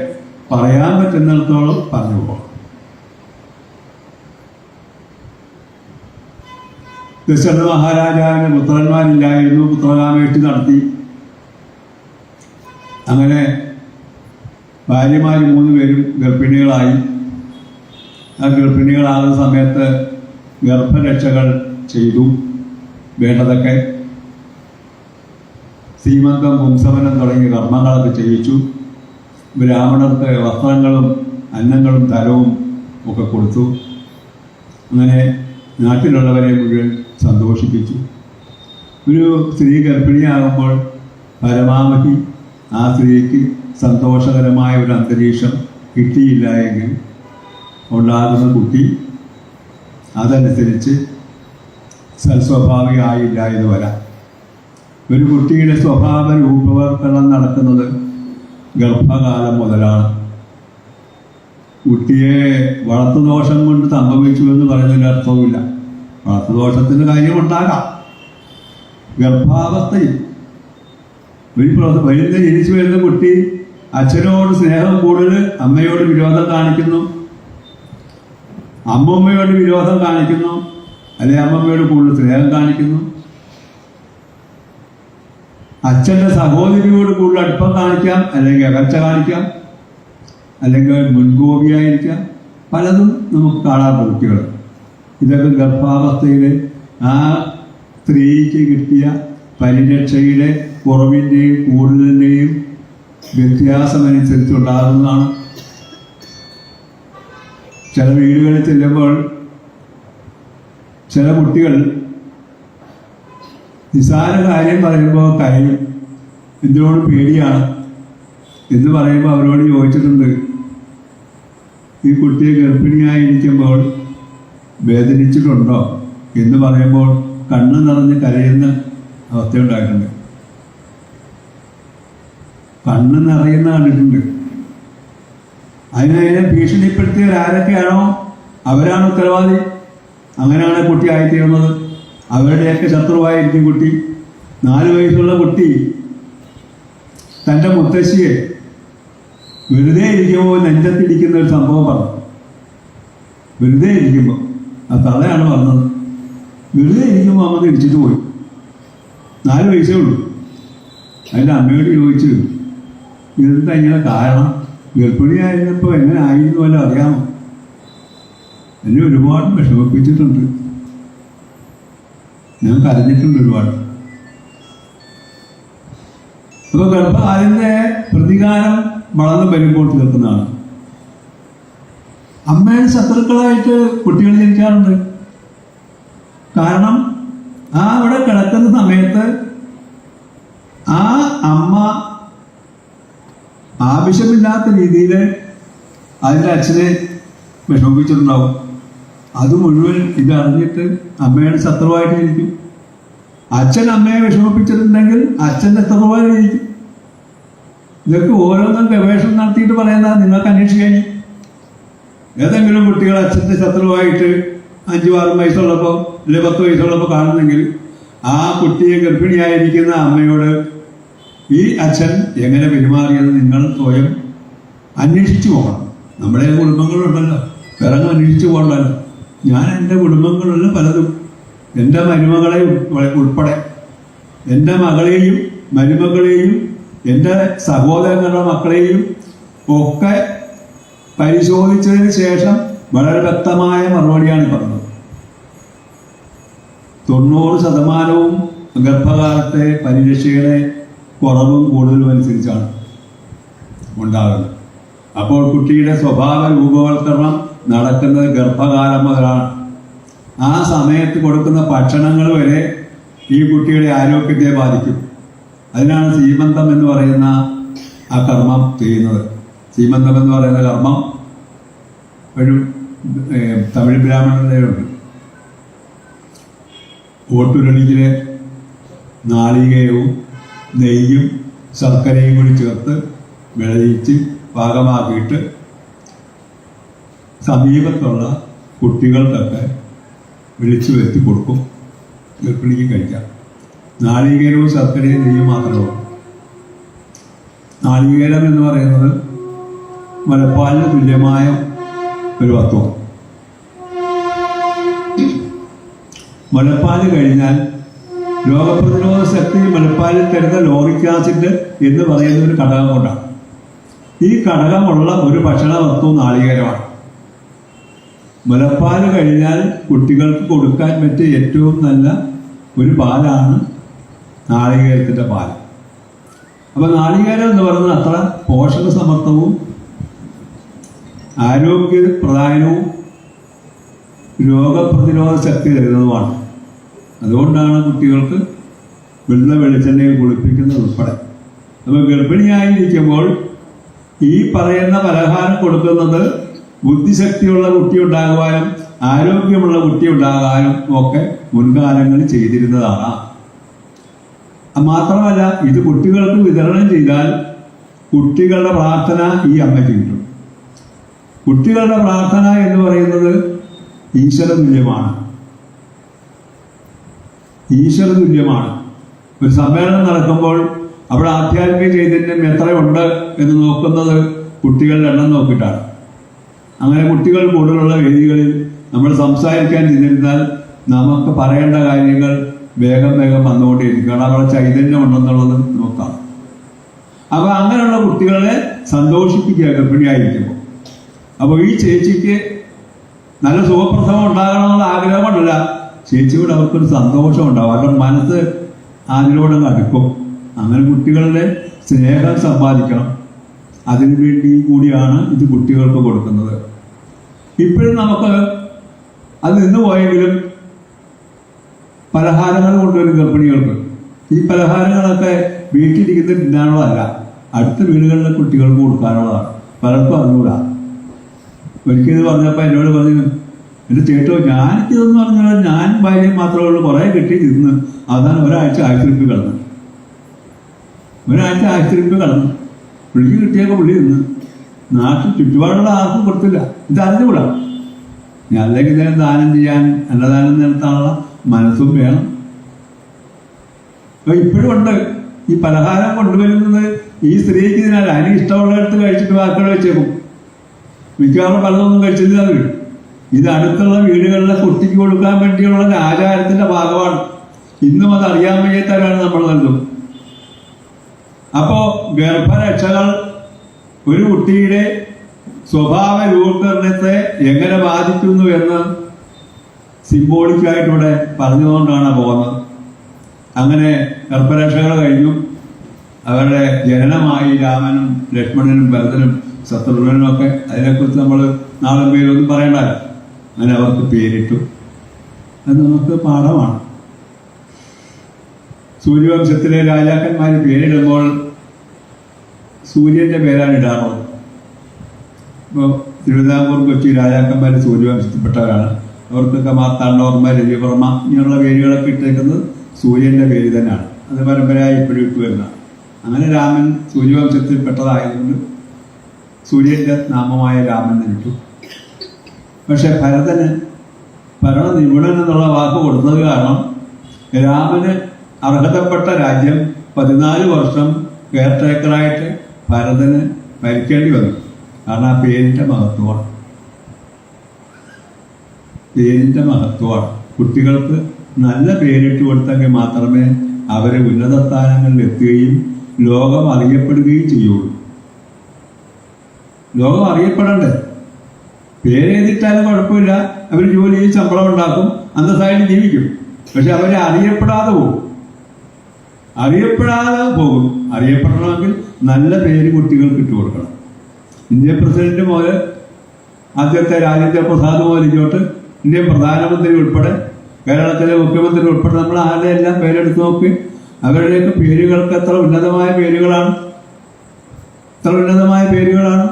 പറയാൻ പറ്റുന്നിടത്തോളം പറഞ്ഞു പോകാം. ദശരഥ മഹാരാജാവിന് പുത്രന്മാരില്ലായിരുന്നു. പുത്രകാമേഷ്ടി നടത്തി. അങ്ങനെ ഭാര്യമാർ 3 പേരും ഗർഭിണികളായി. ആ ഗർഭിണികളാകുന്ന സമയത്ത് ഗർഭരക്ഷകൾ ചെയ്തു. വേണ്ടതൊക്കെ സീമന്തം, പുംസവനം തുടങ്ങിയ കർമ്മങ്ങളൊക്കെ ചെയ്യിച്ചു. ബ്രാഹ്മണർക്ക് വസ്ത്രങ്ങളും അന്നങ്ങളും തലവും ഒക്കെ കൊടുത്തു. അങ്ങനെ നാട്ടിലുള്ളവരെ മുഴുവൻ സന്തോഷിപ്പിച്ചു. ഒരു സ്ത്രീ ഗർഭിണിയാകുമ്പോൾ പരമാവധി ആ സ്ത്രീക്ക് സന്തോഷകരമായ ഒരു അന്തരീക്ഷം കിട്ടിയില്ല എങ്കിൽ ഉണ്ടാകുന്ന കുട്ടി അതനുസരിച്ച് സൽസ്വഭാവിയായില്ല എന്ന് വരാം. ഒരു കുട്ടിയുടെ സ്വഭാവ രൂപവൽക്കരണം നടക്കുന്നത് ഗർഭകാലം മുതലാണ്. കുട്ടിയെ വളർത്തുദോഷം കൊണ്ട് സംഭവിച്ചു എന്ന് പറയുന്നതിന് അർത്ഥവുമില്ല. വളർത്തുദോഷത്തിന് കാര്യമുണ്ടാകാം. ഗർഭാവസ്ഥയിൽ വരുന്ന ജനിച്ചു വരുന്ന കുട്ടി അച്ഛനോട് സ്നേഹം കൂടുതൽ, അമ്മയോട് വിരോധം കാണിക്കുന്നു. അമ്മമ്മയോട് വിരോധം കാണിക്കുന്നു, അല്ലെ അമ്മമ്മയോട് കൂടുതൽ സ്നേഹം കാണിക്കുന്നു. അച്ഛൻ്റെ സഹോദരിയോട് കൂടുതൽ അടുപ്പം കാണിക്കാം, അല്ലെങ്കിൽ അകർച്ച കാണിക്കാം, അല്ലെങ്കിൽ മുൻകോപിയായിരിക്കാം. പലതും നമുക്ക് കാണാറുണ്ട് കുട്ടികൾ. ഇതൊക്കെ ഗർഭാവസ്ഥയിൽ ആ സ്ത്രീക്ക് കിട്ടിയ പരിരക്ഷയുടെ കുറവിൻ്റെയും കൂടുതലിൻ്റെയും വ്യത്യാസമനുസരിച്ചുണ്ടാകുന്നതാണ്. ചില വീടുകളിൽ ചെല്ലുമ്പോൾ ചില കുട്ടികൾ നിസാര കാര്യം പറയുമ്പോൾ കരയും. എന്തിനോട് പേടിയാണ് എന്ന് പറയുമ്പോൾ അവരോട് ചോദിച്ചിട്ടുണ്ട്, ഈ കുട്ടിയെ ഗർഭിണിയായിരിക്കുമ്പോൾ വേദനിച്ചിട്ടുണ്ടോ എന്ന് പറയുമ്പോൾ കണ്ണ് നിറഞ്ഞ് കരയുന്ന അവസ്ഥയുണ്ടായിട്ടുണ്ട്. കണ്ണ് നിറയുന്ന കണ്ടിട്ടുണ്ട്. അതിനെ ഭീഷണിപ്പെടുത്തിയവർ ആരൊക്കെയാണോ അവരാണ് ഉത്തരവാദി. അങ്ങനെയാണ് കുട്ടി ആയിത്തീർന്നത്. അവരുടെയൊക്കെ ശത്രുവായിരിക്കും കുട്ടി. 4 വയസ്സുള്ള കുട്ടി തൻ്റെ മുത്തശ്ശിയെ വെറുതെ ഇരിക്കുമ്പോൾ നെഞ്ചത്തിരിക്കുന്ന ഒരു സംഭവം പറഞ്ഞു. വെറുതെ ഇരിക്കുമ്പോൾ ആ തള്ളയാണ് പറഞ്ഞത്. വെറുതെ ഇരിക്കുമ്പോൾ അമ്മ ഇടിച്ചിട്ട് പോയി. 4 വയസ്സേ ഉള്ളൂ. അതിൻ്റെ അമ്മയോട് ചോദിച്ചു, ഇതെന്താ ഇങ്ങനെ കാരണം? ഗർഭിണിയായിരുന്നപ്പോൾ എങ്ങനെ ആയിരുന്നു വല്ല അറിയാമോ? എന്നെ ഒരുപാട് വിഷമിപ്പിച്ചിട്ടുണ്ട്, ഞാൻ കരഞ്ഞിട്ടുണ്ട് ഒരുപാട്. അപ്പോൾ അതിൻ്റെ പ്രതികാരം വളർന്നു വരുമ്പോൾ തീർക്കുന്നതാണ്. അമ്മയുടെ ശത്രുക്കളായിട്ട് കുട്ടികൾ ജനിക്കാറുണ്ട്. കാരണം അവിടെ കിടക്കുന്ന സമയത്ത് ആ അമ്മ ആവശ്യമില്ലാത്ത രീതിയിൽ അതിൻ്റെ അച്ഛനെ വിഷമിപ്പിച്ചിട്ടുണ്ടാവും. അത് മുഴുവൻ ഇതറിഞ്ഞിട്ട് അമ്മയുടെ ശത്രുവായിട്ട് ഇരിക്കും. അച്ഛൻ അമ്മയെ വിഷമിപ്പിച്ചിട്ടുണ്ടെങ്കിൽ അച്ഛൻ്റെ ശത്രുവായിരിക്കും. ഇതൊക്കെ ഓരോന്നും ഗവേഷണം നടത്തിയിട്ട് പറയുന്നത് നിങ്ങൾക്ക് അന്വേഷിക്കാൻ. ഏതെങ്കിലും കുട്ടികൾ അച്ഛൻ്റെ ശത്രുവായിട്ട് 5-6 വയസ്സുള്ളപ്പോൾ അല്ലെങ്കിൽ 10 വയസ്സുള്ളപ്പോൾ കാണുന്നെങ്കിൽ ആ കുട്ടിയെ ഗർഭിണിയായിരിക്കുന്ന അമ്മയോട് ഈ അച്ഛൻ എങ്ങനെ പെരുമാറിയത് നിങ്ങൾ സ്വയം അന്വേഷിച്ചു പോകണം. നമ്മുടെ കുടുംബങ്ങളുണ്ടല്ലോ, പിറങ്ങ് അന്വേഷിച്ചു പോകണ്ടല്ലോ. ഞാൻ എൻ്റെ കുടുംബങ്ങളിലുള്ള പലതും, എൻ്റെ മരുമകളെ ഉൾപ്പെടെ, എൻ്റെ മകളെയും മരുമകളെയും എൻ്റെ സഹോദരങ്ങളുടെ മക്കളെയും ഒക്കെ പരിശോധിച്ചതിന് ശേഷം വളരെ വ്യക്തമായ മറുപടിയാണ് പറഞ്ഞത്. 90% ഗർഭകാലത്തെ പരിരക്ഷയുടെ കുറവും കൂടുതലും അനുസരിച്ചാണ് ഉണ്ടാകുന്നത്. അപ്പോൾ കുട്ടിയുടെ സ്വഭാവ രൂപവൽക്കരണം നടക്കുന്നത് ഗർഭകാലം മുതലാണ്. ആ സമയത്ത് കൊടുക്കുന്ന ഭക്ഷണങ്ങൾ വരെ ഈ കുട്ടിയുടെ ആരോഗ്യത്തെ ബാധിക്കും. അതിനാണ് സീമന്തം എന്ന് പറയുന്ന ആ കർമ്മം ചെയ്യുന്നത്. സീമന്തം എന്ന് പറയുന്ന കർമ്മം ഒരു തമിഴ് ബ്രാഹ്മണരുടെയുണ്ട്. ഓട്ടുരണിക്കിലെ നാളികേരവും നെയ്യും ശർക്കരയും കൂടി ചേർത്ത് വിളയിച്ച് പാകമാക്കിയിട്ട് സമീപത്തുള്ള കുട്ടികൾക്കൊക്കെ വിളിച്ചു വരുത്തി കൊടുക്കും, ഗർഭിണിക്ക് കഴിക്കാം. നാളികേരവും ശർക്കരയും നെയ്യും മാത്രമേ ഉള്ളൂ. നാളികേരം എന്ന് പറയുന്നത് മുലപ്പാലിന് തുല്യമായ ഒരു വസ്തുവാണ്. മുലപ്പാല് കഴിഞ്ഞാൽ രോഗപ്രതിരോധ ശക്തി മുലപ്പാലിൽ തരുന്ന ലോറിക് ആസിഡ് എന്ന് പറയുന്ന ഒരു ഘടകം കൊണ്ടാണ്. ഈ ഘടകമുള്ള ഒരു ഭക്ഷണ വസ്തു നാളികേരമാണ്. മുലപ്പാല് കഴിഞ്ഞാൽ കുട്ടികൾക്ക് കൊടുക്കാൻ പറ്റിയ ഏറ്റവും നല്ല ഒരു പാലാണ് നാളികേരത്തിൻ്റെ പാൽ. അപ്പോൾ നാളികേരം എന്ന് പറയുന്നത് അത്ര പോഷക സമർത്ഥവും ആരോഗ്യപ്രദായനവും രോഗപ്രതിരോധ ശക്തി തരുന്നതുമാണ്. അതുകൊണ്ടാണ് കുട്ടികൾക്ക് വെളിച്ചെണ്ണയിൽ കുളിപ്പിക്കുന്നത് ഉൾപ്പെടെ. അപ്പോൾ ഗർഭിണിയായിരിക്കുമ്പോൾ ഈ പറയുന്ന പലഹാരം കൊടുക്കുന്നത് ബുദ്ധിശക്തിയുള്ള കുട്ടി ഉണ്ടാകുവാനും ആരോഗ്യമുള്ള കുട്ടി ഉണ്ടാകാനും ഒക്കെ മുൻകാലങ്ങളിൽ ചെയ്തിരുന്നതാണ്. മാത്രമല്ല, ഇത് കുട്ടികൾക്ക് വിതരണം ചെയ്താൽ കുട്ടികളുടെ പ്രാർത്ഥന ഈ അമ്മയ്ക്ക് കിട്ടും. കുട്ടികളുടെ പ്രാർത്ഥന എന്ന് പറയുന്നത് ഈശ്വരതുല്യമാണ്. ഈശ്വരതുല്യമാണ്. ഒരു സമ്മേളനം നടക്കുമ്പോൾ അവിടെ ആധ്യാത്മിക ചൈതന്യം എത്രയുണ്ട് എന്ന് നോക്കുന്നത് കുട്ടികളുടെ എണ്ണം നോക്കിയിട്ടാണ്. അങ്ങനെ കുട്ടികൾ കൂടുതലുള്ള വേദികളിൽ നമ്മൾ സംസാരിക്കാൻ ചെന്നിരുന്നാൽ നമുക്ക് പറയേണ്ട കാര്യങ്ങൾ വേഗം വന്നുകൊണ്ടിരിക്കും. കാരണം അവിടെ ചൈതന്യം ഉണ്ടെന്നുള്ളത് നോക്കാം. അപ്പൊ അങ്ങനെയുള്ള കുട്ടികളെ സന്തോഷിപ്പിക്കുക ഗർഭിണിയായിരിക്കുമ്പോൾ. അപ്പോൾ ഈ ചേച്ചിക്ക് നല്ല സുഖപ്രസവം ഉണ്ടാകണമെന്നുള്ള ആഗ്രഹം കൊണ്ടല്ല, ചേച്ചിയോട് അവർക്കൊരു സന്തോഷം ഉണ്ടാവും. അവരുടെ മനസ്സ് അതിലൂടെ അടുക്കും. അങ്ങനെ കുട്ടികളുടെ സ്നേഹം സമ്പാദിക്കണം. അതിനു വേണ്ടി കൂടിയാണ് ഇത് കുട്ടികൾക്ക് കൊടുക്കുന്നത്. ഇപ്പോഴും നമുക്ക് അത് നിന്ന് പോയെങ്കിലും പലഹാരങ്ങൾ കൊണ്ടുവരും ഗർഭിണികൾക്ക്. ഈ പലഹാരങ്ങളൊക്കെ വീട്ടിലിരിക്കുന്ന തിന്നാനുള്ളതല്ല, അടുത്ത വീടുകളിലെ കുട്ടികൾക്ക് കൊടുക്കാനുള്ളതാണ്. പലർക്കും അറിഞ്ഞൂടാ. ഒരിക്കൽ പറഞ്ഞപ്പോൾ എന്നോട് പറഞ്ഞു, എൻ്റെ ചേട്ടോ ഞാനിതൊന്നും പറഞ്ഞാൽ ഞാൻ ഭാര്യയും മാത്രമേ ഉള്ളൂ, കുറേ കിട്ടി തിന്ന് അതാണ് ഒരാഴ്ച ആശുപത്രി കിടന്നു. പുള്ളിക്ക് കിട്ടിയൊക്കെ പുള്ളി തിന്ന്. നാട്ടിൽ ചുറ്റുപാടുള്ള ആർക്കും കൊടുത്തില്ല. ഇത് അറിഞ്ഞുകൂടാ. അല്ലെങ്കിൽ ഇതിനെ ദാനം ചെയ്യാൻ, അന്നദാനം നടത്താനുള്ള മനസ്സും വേണം. അപ്പൊ ഇപ്പോഴും ഉണ്ട് ഈ പലഹാരം കൊണ്ടുവരുന്നത് ഈ സ്ത്രീക്ക്. ഇതിനാൽ അതിന് ഇഷ്ടമുള്ളിടത്ത് കഴിച്ചിട്ട് വാക്കുകൾ വെച്ചേക്കും. മിക്കവാറും പലതൊന്നും കഴിച്ചില്ല. ഇത് അടുത്തുള്ള വീടുകളിലെ കുട്ടിക്ക് കൊടുക്കാൻ വേണ്ടിയുള്ള ഒരു ആചാരത്തിന്റെ ഭാഗമാണ്. ഇന്നും അത് അറിയാൻ വയ്യാത്തവരാണ് നമ്മൾ നൽകും. അപ്പോ ഗർഭരക്ഷകൾ ഒരു കുട്ടിയുടെ സ്വഭാവ രൂപീകരണത്തെ എങ്ങനെ ബാധിക്കുന്നു എന്ന് സിംബോളിക്കായിട്ടിവിടെ പറഞ്ഞുകൊണ്ടാണ് പോകുന്നത്. അങ്ങനെ ഗർഭരക്ഷകൾ കഴിഞ്ഞു. അവരുടെ ജനനമായി രാമനും ലക്ഷ്മണനും ഭരതനും ശത്രുഘ്നനും ഒക്കെ. അതിനെക്കുറിച്ച് നമ്മൾ നാളെ പേരൊന്നും പറയണ്ടല്ലോ. അങ്ങനെ അവർക്ക് പേരിട്ടു. അത് നമുക്ക് പാഠമാണ്. സൂര്യവംശത്തിലെ രാജാക്കന്മാർ പേരിടുമ്പോൾ സൂര്യന്റെ പേരാണ് ഇടാറുള്ളത്. ഇപ്പോൾ തിരുവിതാംകൂർ കൊച്ചി രാജാക്കന്മാർ സൂര്യവംശത്തിൽപ്പെട്ടവരാണ്. അവർക്കൊക്കെ മാർത്താണ്ഡവർമ്മ, രവിവർമ്മ ഇങ്ങനെയുള്ള പേരുകളൊക്കെ ഇട്ടേക്കുന്നത് സൂര്യന്റെ പേര് തന്നെയാണ്. അത് പരമ്പരയായി ഇപ്പോഴും ഇട്ട് വരുന്നതാണ്. അങ്ങനെ രാമൻ സൂര്യവംശത്തിൽപ്പെട്ടതായതുകൊണ്ട് സൂര്യന്റെ നാമമായ രാമൻ ഇട്ടു. പക്ഷെ ഭരതന് ഭരണ നിപുണൻ എന്നുള്ള വാക്ക് കൊടുത്തത് കാരണം രാമന് അർഹതപ്പെട്ട രാജ്യം 14 വർഷം കെയർടേക്കറായിട്ട് ഭരതന് ഭരിക്കേണ്ടി വന്നു. കാരണം ആ പേരിന്റെ മഹത്വമാണ്. കുട്ടികൾക്ക് നല്ല പേരിട്ട് കൊടുത്തെങ്കിൽ മാത്രമേ അവരെ ഉന്നത സ്ഥാനങ്ങളിൽ എത്തുകയും ലോകം അറിയപ്പെടുകയും ചെയ്യുള്ളൂ. ലോകം അറിയപ്പെടണ്ടേ? പേരെഴുതിട്ടാലും കുഴപ്പമില്ല. അവർ ജോലി ചെയ്ത് ശമ്പളം ഉണ്ടാക്കും, അന്തസ്സായിട്ട് ജീവിക്കും. പക്ഷെ അവരെ അറിയപ്പെടാതെ പോകും. അറിയപ്പെടണമെങ്കിൽ നല്ല പേര് കുട്ടികൾക്ക് ഇട്ട് കൊടുക്കണം. ഇന്ത്യൻ പ്രസിഡന്റ് മുതൽ ആദ്യത്തെ രാജേന്ദ്ര പ്രസാദ് മുതൽ ഇങ്ങോട്ട് ഇന്ത്യൻ പ്രധാനമന്ത്രി ഉൾപ്പെടെ കേരളത്തിലെ മുഖ്യമന്ത്രി ഉൾപ്പെടെ നമ്മൾ ആരുടെ എല്ലാം പേരെടുത്ത് നോക്കി അവരുടെയൊക്കെ പേരുകൾക്ക് എത്ര ഉന്നതമായ പേരുകളാണ്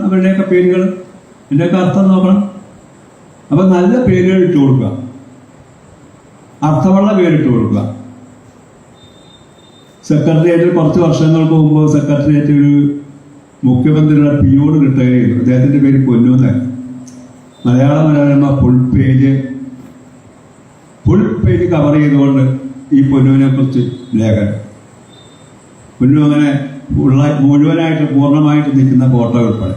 അവരുടെയൊക്കെ പേരുകൾ. ഇതിൻ്റെയൊക്കെ അർത്ഥം നോക്കണം. അപ്പം നല്ല പേരുകൾ ഇട്ട് കൊടുക്കുക, അർത്ഥമുള്ള പേരിട്ട് കൊടുക്കുക. സെക്രട്ടേറിയറ്റിൽ കുറച്ച് വർഷങ്ങൾക്ക് മുമ്പ് സെക്രട്ടേറിയറ്റ് ഒരു മുഖ്യമന്ത്രിയുടെ പിയോട് റിട്ടയർ ചെയ്തു. അദ്ദേഹത്തിന്റെ പേര് പൊന്നു എന്നായിരുന്നു. Malayala Manorama full page cover ചെയ്തുകൊണ്ട് ഈ പൊന്നുവിനെ കുറിച്ച് ലേഖനം. പൊന്നു അങ്ങനെ മുഴുവനായിട്ട് പൂർണ്ണമായിട്ട് നിൽക്കുന്ന ഫോട്ടോ ഉൾപ്പെടെ.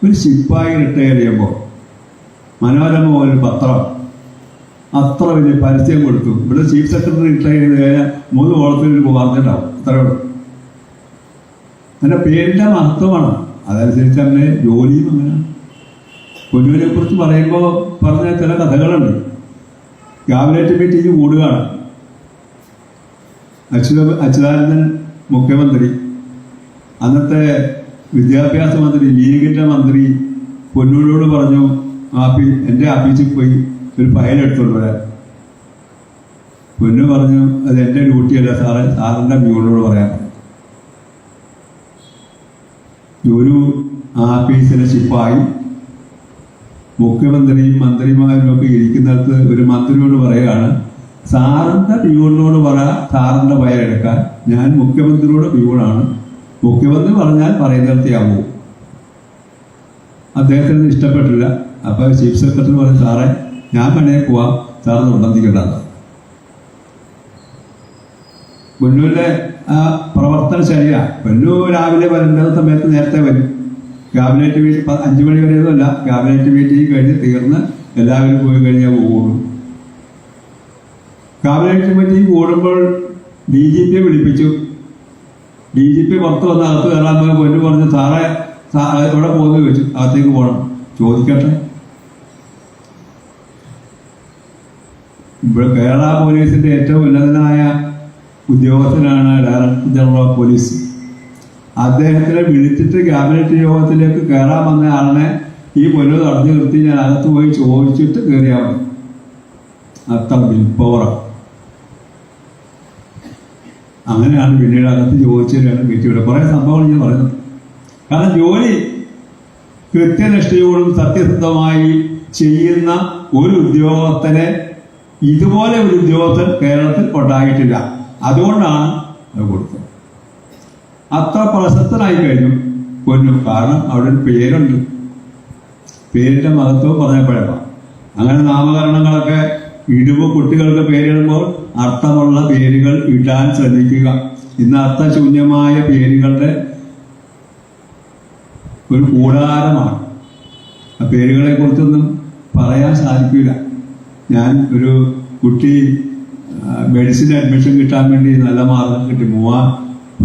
ഒരു ശിപ്പായി റിട്ടയർ ചെയ്യുമ്പോൾ മനോരമ ഒരു പത്രം അത്ര വലിയ പരസ്യം കൊടുത്തു. ഇവിടെ ചീഫ് സെക്രട്ടറി റിട്ടയർ ചെയ്ത് കഴിഞ്ഞാൽ 3 കോളത്തിൽ പറഞ്ഞിട്ടാവും. അത്രയോട് എൻ്റെ പേരിൻ്റെ മഹത്വമാണ്. അതനുസരിച്ച് അങ്ങനെ ജോലിയും അങ്ങനെയാണ്. പൊന്നുവിനെ കുറിച്ച് പറയുമ്പോൾ പറഞ്ഞ ചില കഥകളുണ്ട്. ക്യാബിനറ്റ് മീറ്റിംഗ് കൂടുകയാണ്. അച്യുതാനന്ദൻ മുഖ്യമന്ത്രി, അന്നത്തെ വിദ്യാഭ്യാസ മന്ത്രി, ലീഗിൻ്റെ മന്ത്രി പൊന്നൂരോട് പറഞ്ഞു, എൻ്റെ ഓഫീസിൽ പോയി ഒരു ഫയൽ എടുത്തോണ്ട് വരാൻ. പൊന്നു പറഞ്ഞു, അത് എൻ്റെ ഡ്യൂട്ടിയല്ല സാറേ, സാറിൻ്റെ മ്യൂണിനോട് പറയാൻ. ഒരു ആഫീസിലെ ശിപ്പായി മുഖ്യമന്ത്രിയും മന്ത്രിമാരും ഒക്കെ ഇരിക്കുന്നിടത്ത് ഒരു മന്ത്രിയോട് പറയുകയാണ്, സാറിൻ്റെ പ്യൂണിനോട് പറ സാറിൻ്റെ ഫയലെടുക്കാൻ, ഞാൻ മുഖ്യമന്ത്രിയോട് പ്യൂണാണ്, മുഖ്യമന്ത്രി പറഞ്ഞാൽ പറയുന്നിടത്തേയാവൂ. അദ്ദേഹത്തിന് ഇഷ്ടപ്പെട്ടില്ല. അപ്പോൾ ചീഫ് സെക്രട്ടറി പറഞ്ഞു, സാറേ ഞാൻ വേണേ പോവാം, സാറ് നിർബന്ധിക്കേണ്ടത്. പൊന്നുവിൻ്റെ ആ പ്രവർത്തന ശരിയാണ്. പൊന്നു രാവിലെ വരേണ്ട സമയത്ത് നേരത്തെ വരും. ക്യാബിനറ്റ് മീറ്റിംഗ് 5 മണി വരെയൊന്നുമല്ല, ക്യാബിനറ്റ് മീറ്റിംഗ് കഴിഞ്ഞ് തീർന്ന് എല്ലാവരും പോയി കഴിഞ്ഞാൽ പോകും. ക്യാബിനറ്റ് മീറ്റിംഗ് കൂടുമ്പോൾ DGP വിളിപ്പിച്ചു. DGP പുറത്ത് വന്ന് അകത്ത് കയറാൻ പോയി. പൊന്നു പറഞ്ഞു, സാറേ എവിടെ പോകുന്നു ചോദിച്ചു. അകത്തേക്ക് പോകണം. ചോദിക്കട്ടെ. ഇവിടെ കേരള പോലീസിന്റെ ഏറ്റവും ഉന്നതനായ ഉദ്യോഗസ്ഥനാണ് ഡയറക്ടർ ജനറൽ ഓഫ് പോലീസ്. അദ്ദേഹത്തിനെ വിളിച്ചിട്ട് ക്യാബിനറ്റ് യോഗത്തിലേക്ക് കയറാൻ വന്ന ആളിനെ ഈ പൊന്നു തടഞ്ഞു നിർത്തി ഞാൻ അകത്ത് പോയി ചോദിച്ചിട്ട് കയറിയാൽ മതി. അത്ര വിൽ പവറാണ്. അങ്ങനെയാണ് പിന്നീട് അകത്ത് ചോദിച്ചതിനാണ് കയറ്റിവിടെ കുറേ സംഭവങ്ങൾ ഞാൻ പറയുന്നത്. കാരണം ജോലി കൃത്യനിഷ്ഠയോടും സത്യസന്ധമായി ചെയ്യുന്ന ഒരു ഉദ്യോഗസ്ഥനെ ഇതുപോലെ ഒരു ഉദ്യോഗസ്ഥൻ കേരളത്തിൽ ഉണ്ടായിട്ടില്ല. അതുകൊണ്ടാണ് അത് കൊടുത്തത്. അത്ര പ്രശസ്തനായി കഴിഞ്ഞു പൊന്നു. കാരണം അവിടെ ഒരു പേരുണ്ട്. പേരിന്റെ മഹത്വം പറഞ്ഞപ്പോഴാണ്. അങ്ങനെ നാമകരണങ്ങളൊക്കെ ഇടുമ്പോൾ കുട്ടികൾക്ക് പേരിടുമ്പോൾ അർത്ഥമുള്ള പേരുകൾ ഇടാൻ ശ്രദ്ധിക്കുക. ഇന്ന് അർത്ഥശൂന്യമായ പേരുകളുടെ ഒരു കൂടാരമാണ്. ആ പേരുകളെ കുറിച്ചൊന്നും പറയാൻ സാധിക്കില്ല. ഞാൻ ഒരു കുട്ടി മെഡിസിൻ അഡ്മിഷൻ കിട്ടാൻ വേണ്ടി നല്ല മാർഗം കിട്ടി.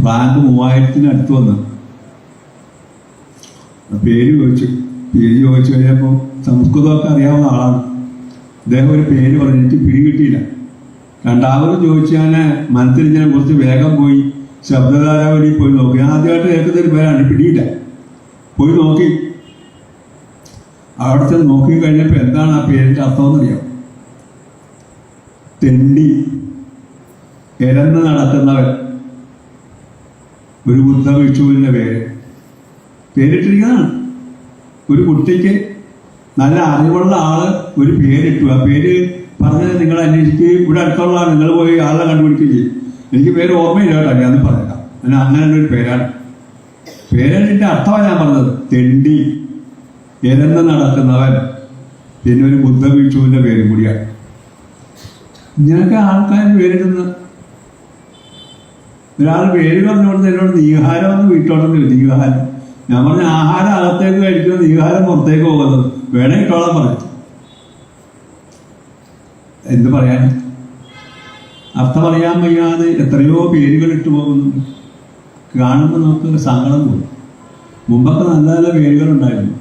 റാങ്ക് 3000-ന് അടുത്ത് വന്നു. പേര് ചോദിച്ചു കഴിഞ്ഞപ്പോൾ സംസ്കൃതമൊക്കെ അറിയാവുന്ന ആളാണ്. അദ്ദേഹം ഒരു പേര് പറഞ്ഞു. എനിക്ക് പിടി കിട്ടിയില്ല. രണ്ടാമത് ചോദിച്ചു. ഞാൻ മനസ്സിൽ ഞാൻ കുറച്ച് വേഗം പോയി ശബ്ദധാരാവലി പോയി നോക്കി. ഞാൻ ആദ്യമായിട്ട് കേൾക്കുന്ന ഒരു പേരാണ്. പിടിയില്ല. പോയി നോക്കി. അവിടെ ചെന്ന് നോക്കി കഴിഞ്ഞപ്പോൾ എന്താണ് ആ പേരിൻ്റെ അർത്ഥമെന്നറിയാം? തെണ്ടി, എരന്ന് നടക്കുന്നവൻ. ഒരു ബുദ്ധഭിക്ഷുവിൻ്റെ പേരിട്ടിരിക്കുന്നതാണ്. ഒരു കുട്ടിക്ക് നല്ല അറിവുള്ള ആള് ഒരു പേരിട്ടു. ആ പേര് പറഞ്ഞത് നിങ്ങൾ അന്വേഷിക്കുകയും ഇവിടെ അടുത്തുള്ള നിങ്ങൾ പോയി ആളെ കണ്ടുപിടിക്കുകയും ചെയ്യും. എനിക്ക് പേര് ഓർമ്മയില്ല കേട്ടോ, ഞാൻ പറഞ്ഞേക്കാം. അങ്ങനെ ഒരു പേരാണ്. പേരിന്റെ അർത്ഥമാണ് ഞാൻ പറഞ്ഞത്. തെണ്ടി, എരന്ന് നടക്കുന്നവൻ. പിന്നെ ഒരു ബുദ്ധഭിക്ഷുവിന്റെ പേരും കൂടിയാണ്. ഇങ്ങനെയൊക്കെ ആൾക്കാർ പേരിടുന്ന. ഒരാൾ പേര് പറഞ്ഞുകൊണ്ട് എന്നോട് നീഹാരം ഒന്ന് വീട്ടോട്ടെന്ന്. നീഹാരം ഞാൻ പറഞ്ഞ ആഹാരം അകത്തേക്ക് കഴിക്കുന്നത്, നീഹാരം പുറത്തേക്ക് പോകുന്നത്. വേണേ ഇട്ടോളാൻ പറഞ്ഞു. എന്ത് പറയാൻ? അർത്ഥം അറിയാൻ വയ്യാതെ എത്രയോ പേരുകൾ ഇട്ടു പോകുന്നുണ്ട്. കാണുമ്പോൾ നമുക്ക് സങ്കടം പോകും. മുമ്പൊക്കെ നല്ല നല്ല പേരുകളുണ്ടായിരുന്നു.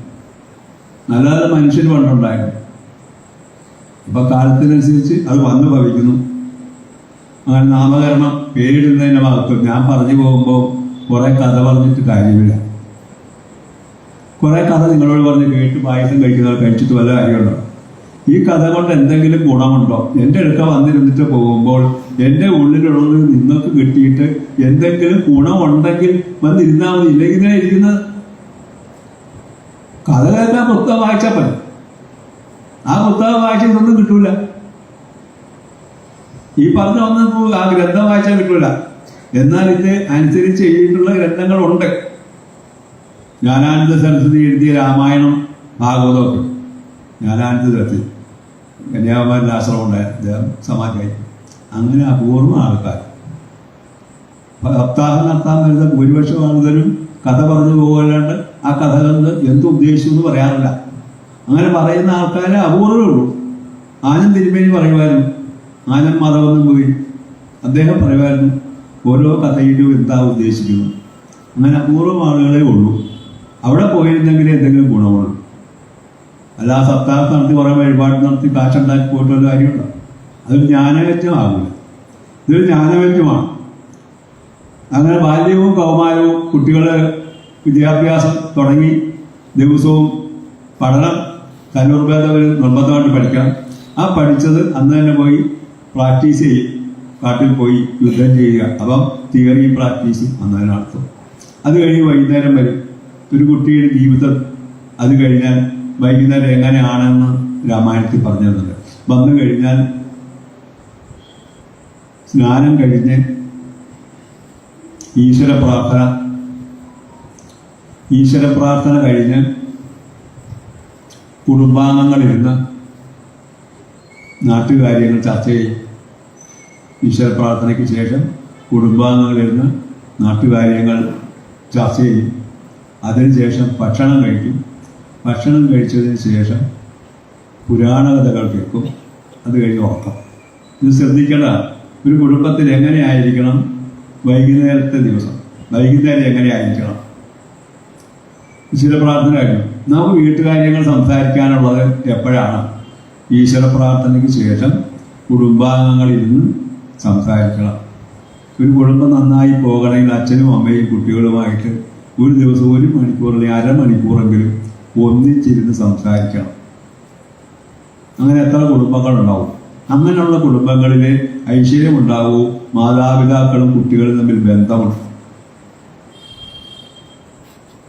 നല്ല നല്ല മനുഷ്യർ പണ്ടുണ്ടായിരുന്നു. ഇപ്പൊ കാലത്തിനനുസരിച്ച് അത് വന്നു ഭവിക്കുന്നു. അങ്ങനെ നാമകരണം പേരിടുന്നതിൻ്റെ ഭാഗത്ത് ഞാൻ പറഞ്ഞു പോകുമ്പോൾ കുറെ കഥ പറഞ്ഞിട്ട് കാര്യമില്ല. കുറെ കഥ നിങ്ങളോട് പറഞ്ഞ് കേട്ട് പായസം കഴിക്കുന്നവർ കഴിച്ചിട്ട് വല്ല കാര്യമുണ്ടോ? ഈ കഥ കൊണ്ട് എന്തെങ്കിലും ഗുണമുണ്ടോ? എൻ്റെ അടുക്ക വന്നിരുന്നിട്ട് പോകുമ്പോൾ എൻ്റെ ഉള്ളിലുള്ളത് നിങ്ങൾക്ക് കിട്ടിയിട്ട് എന്തെങ്കിലും ഗുണമുണ്ടെങ്കിൽ വന്നിരുന്നാൽ മതി. ഇല്ലെങ്കിൽ ഇങ്ങനെ ഇരിക്കുന്നത്. കഥ കേൾക്കാൻ പുസ്തകം വായിച്ചാൽ മതി. ആ പുസ്തകം വായിച്ചതൊന്നും കിട്ടൂല. ഈ പറഞ്ഞ ഒന്നും ആ ഗ്രന്ഥം വായിച്ചാൽ കിട്ടൂല. എന്നാൽ ഇത് അനുസരിച്ച് എഴുതിയിട്ടുള്ള ഗ്രന്ഥങ്ങളുണ്ട്. ജ്ഞാനാനന്ദ സരസ്വതി എഴുതിയ രാമായണം ഭാഗവതമൊക്കെ ജ്ഞാനാനന്ദത്തിലെത്തി കന്യാകുമാരിൽ ആശ്രമമുണ്ടായ അദ്ദേഹം സമാധിയായി. അങ്ങനെ അപൂർവം ആൾക്കാർ സപ്താഹം നടത്താൻ വരുന്ന ഭൂരിപക്ഷം ആളുകളും കഥ പറഞ്ഞു പോകല്ലാണ്ട് ആ കഥ കണ്ട് എന്തുദ്ദേശിച്ചു എന്ന് പറയാറില്ല. അങ്ങനെ പറയുന്ന ആൾക്കാരെ അപൂർവമേ ഉള്ളൂ. ആനന്ദ് തിരുമേനി പറയുമായിരുന്നു, ആനന്ദ് മാധവൻ പോയി അദ്ദേഹം പറയുമായിരുന്നു ഓരോ കഥയിലും എന്താ ഉദ്ദേശിക്കുന്നു. അങ്ങനെ അപൂർവം ആളുകളെ ഉള്ളൂ. അവിടെ പോയിരുന്നെങ്കിൽ എന്തെങ്കിലും ഗുണമുള്ളൂ. അല്ല സപ്താഹം നടത്തി കുറേ വഴിപാട് നടത്തി കാശുണ്ടാക്കി പോയിട്ട് ഒരു കാര്യമുണ്ടോ? അതൊരു ജ്ഞാനവേദ്യമാകില്ല. ഇതൊരു ജ്ഞാനവേദ്യമാണ്. അങ്ങനെ ബാല്യവും കൗമാരവും കുട്ടികളെ വിദ്യാഭ്യാസം തുടങ്ങി ദിവസവും പഠനം തന്നൂർഭേദം നിർബന്ധമായിട്ട് പഠിക്കണം. ആ പഠിച്ചത് അന്ന് തന്നെ പോയി പ്രാക്ടീസ് ചെയ്യും. കാട്ടിൽ പോയി യുദ്ധം ചെയ്യുക. അപ്പം തിയറി പ്രാക്ടീസ് അന്ന് തന്നെ നടത്തും. അത് കഴിഞ്ഞ് വൈകുന്നേരം വരും. ഒരു കുട്ടിയുടെ ജീവിതം അത് കഴിഞ്ഞാൽ വൈകുന്നേരം എങ്ങനെയാണെന്ന് രാമായണത്തിൽ പറഞ്ഞു തരുന്നുണ്ട്. വന്നു കഴിഞ്ഞാൽ സ്നാനം കഴിഞ്ഞ് ഈശ്വര പ്രാർത്ഥന കഴിഞ്ഞ് കുടുംബാംഗങ്ങളിരുന്ന് നാട്ടുകാര്യങ്ങൾ ചർച്ച ചെയ്യും. ഈശ്വര പ്രാർത്ഥനയ്ക്ക് ശേഷം കുടുംബാംഗങ്ങളിരുന്ന് നാട്ടുകാര്യങ്ങൾ ചർച്ച ചെയ്യും. അതിനുശേഷം ഭക്ഷണം കഴിക്കും. ഭക്ഷണം കഴിച്ചതിന് ശേഷം പുരാണ കഥകൾ കേൾക്കും. അത് കഴിഞ്ഞ് ഉറക്കം. ഇത് ശ്രദ്ധിക്കേണ്ടതാണ്. ഒരു കുടുംബത്തിൽ എങ്ങനെയായിരിക്കണം വൈകുന്നേരത്തെ ദിവസം, വൈകുന്നേരം എങ്ങനെയായിരിക്കണം? ഈശ്വര പ്രാർത്ഥന കഴിഞ്ഞു. നമുക്ക് വീട്ടുകാര്യങ്ങൾ സംസാരിക്കാനുള്ളത് എപ്പോഴാണ്? ഈശ്വര പ്രാർത്ഥനയ്ക്ക് ശേഷം കുടുംബാംഗങ്ങളിരുന്ന് സംസാരിക്കണം. ഒരു കുടുംബം നന്നായി പോകണമെങ്കിൽ അച്ഛനും അമ്മയും കുട്ടികളുമായിട്ട് ഒരു ദിവസം 1 മണിക്കൂർ അല്ലെങ്കിൽ അരമണിക്കൂറെങ്കിലും ഒന്നിച്ചിരുന്ന് സംസാരിക്കണം. അങ്ങനെ എത്ര കുടുംബങ്ങളുണ്ടാവും? അങ്ങനെയുള്ള കുടുംബങ്ങളിൽ ഐശ്വര്യമുണ്ടാവൂ. മാതാപിതാക്കളും കുട്ടികളും തമ്മിൽ ബന്ധമുണ്ട്.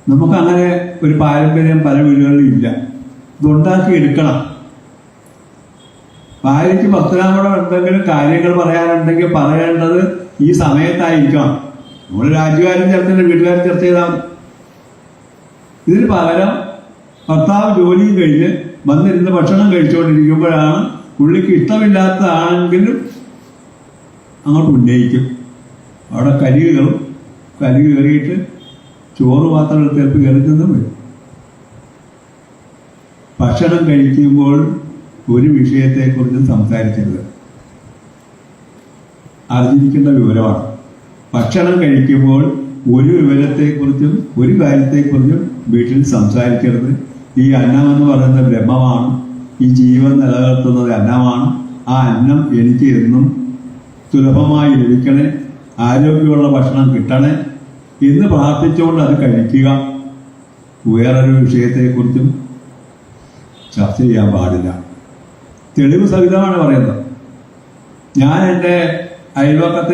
നമുക്കങ്ങനെ ഒരു പാരമ്പര്യം പല വീടുകളിലും ഇല്ല. ഇതുണ്ടാക്കി എടുക്കണം. ഭാര്യയ്ക്ക് ഭർത്തനാമോടെ എന്തെങ്കിലും കാര്യങ്ങൾ പറയാനുണ്ടെങ്കിൽ പറയേണ്ടത് ഈ സമയത്തായിരിക്കണം. നമ്മൾ രാജ്യകാര്യം ചർച്ച ചെയ്ത വീട്ടുകാരും ചർച്ച ചെയ്താൽ ഇതിന് പകരം ഭർത്താവ് ജോലിയും കഴിഞ്ഞ് വന്നിരുന്ന് ഭക്ഷണം കഴിച്ചുകൊണ്ടിരിക്കുമ്പോഴാണ് പുള്ളിക്ക് ഇഷ്ടമില്ലാത്തതാണെങ്കിലും അങ്ങോട്ട് ഉന്നയിക്കും. അവിടെ കലി കയറിയിട്ട് ചോറ് പാത്രം എടുത്ത് കയറിച്ചെന്നും വരും. ഭക്ഷണം കഴിക്കുമ്പോൾ ഒരു വിഷയത്തെക്കുറിച്ചും സംസാരിക്കരുത്. അറിഞ്ഞിരിക്കേണ്ട വിവരമാണ്. ഭക്ഷണം കഴിക്കുമ്പോൾ ഒരു വിവരത്തെക്കുറിച്ചും ഒരു കാര്യത്തെക്കുറിച്ചും വീട്ടിൽ സംസാരിക്കരുത്. ഈ അന്നമെന്ന് പറയുന്നത് ബ്രഹ്മമാണ്. ഈ ജീവൻ നിലനിർത്തുന്നത് അന്നമാണ്. ആ അന്നം എനിക്ക് എന്നും സുലഭമായി ലഭിക്കണേ, ആരോഗ്യമുള്ള ഭക്ഷണം കിട്ടണേ എന്ന് പ്രാർത്ഥിച്ചുകൊണ്ട് അത് കഴിക്കുക. വേറൊരു വിഷയത്തെക്കുറിച്ചും ചർച്ച ചെയ്യാൻ പാടില്ല. തെളിവ് സഹിതമാണ് പറയുന്നത്. ഞാൻ എൻ്റെ അയൽവക്കത്തെ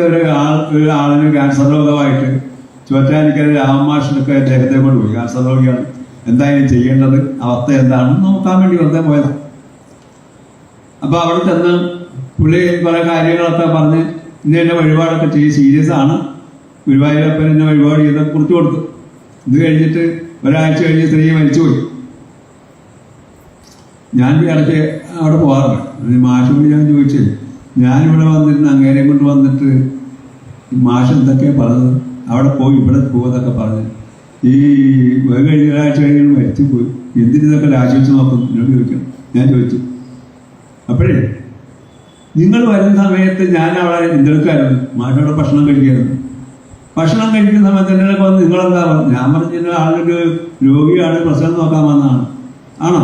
ഒരു ആളിന് ക്യാൻസർ രോഗമായിട്ട് ചോറ്റാനിക്കര രാമമാഷിനൊക്കെ അദ്ദേഹത്തെ കൊണ്ടുപോയി. ക്യാൻസർ രോഗിയാണ്. എന്തായാലും ചെയ്യേണ്ടത്, അവസ്ഥ എന്താണെന്ന് നോക്കാൻ വേണ്ടി വെറുതെ പോയതാണ്. അപ്പോൾ അവിടെ ചെന്ന് പുള്ളി കുറെ കാര്യങ്ങളൊക്കെ പറഞ്ഞ് ഇന്ന് എന്നെ വഴിപാടൊക്കെ ചെയ്ത് സീരിയസ് ആണ്, ഗുരുവായൂരപ്പൻ എന്നെ വഴിപാട് ചെയ്ത് കുറിച്ച് കൊടുത്തു. ഇത് കഴിഞ്ഞിട്ട് ഒരാഴ്ച കഴിഞ്ഞ് സ്ത്രീ മരിച്ചുപോയി. ഞാൻ ഇടയ്ക്ക് അവിടെ പോകാറുണ്ട്. മാഷോട് ഞാൻ ചോദിച്ചേ, ഞാനിവിടെ വന്നിരുന്ന് അങ്ങേരെ കൊണ്ട് വന്നിട്ട് മാഷ് എന്തൊക്കെയാണ് പറഞ്ഞത്, അവിടെ പോയി ഇവിടെ പോകുന്നതൊക്കെ പറഞ്ഞ് ഈ കഴിഞ്ഞ ഒരാഴ്ച കഴിഞ്ഞ് മരിച്ചു പോയി, എന്തിനിതൊക്കെ രാജിവെച്ച് നോക്കുന്നു എന്നോട് ചോദിക്കണം. ഞാൻ ചോദിച്ചു. അപ്പോഴേ നിങ്ങൾ വരുന്ന സമയത്ത് ഞാൻ അവിടെ എന്തെടുക്കായിരുന്നു, മാഷോടെ ഭക്ഷണം കഴിക്കായിരുന്നു. ഭക്ഷണം കഴിക്കുന്ന സമയത്ത് എൻ്റെ വന്ന് നിങ്ങളെന്താ പറഞ്ഞു? ഞാൻ പറഞ്ഞ ആളൊരു രോഗിയാണ്, പ്രശ്നം നോക്കാൻ വന്നതാണ്. ആണോ?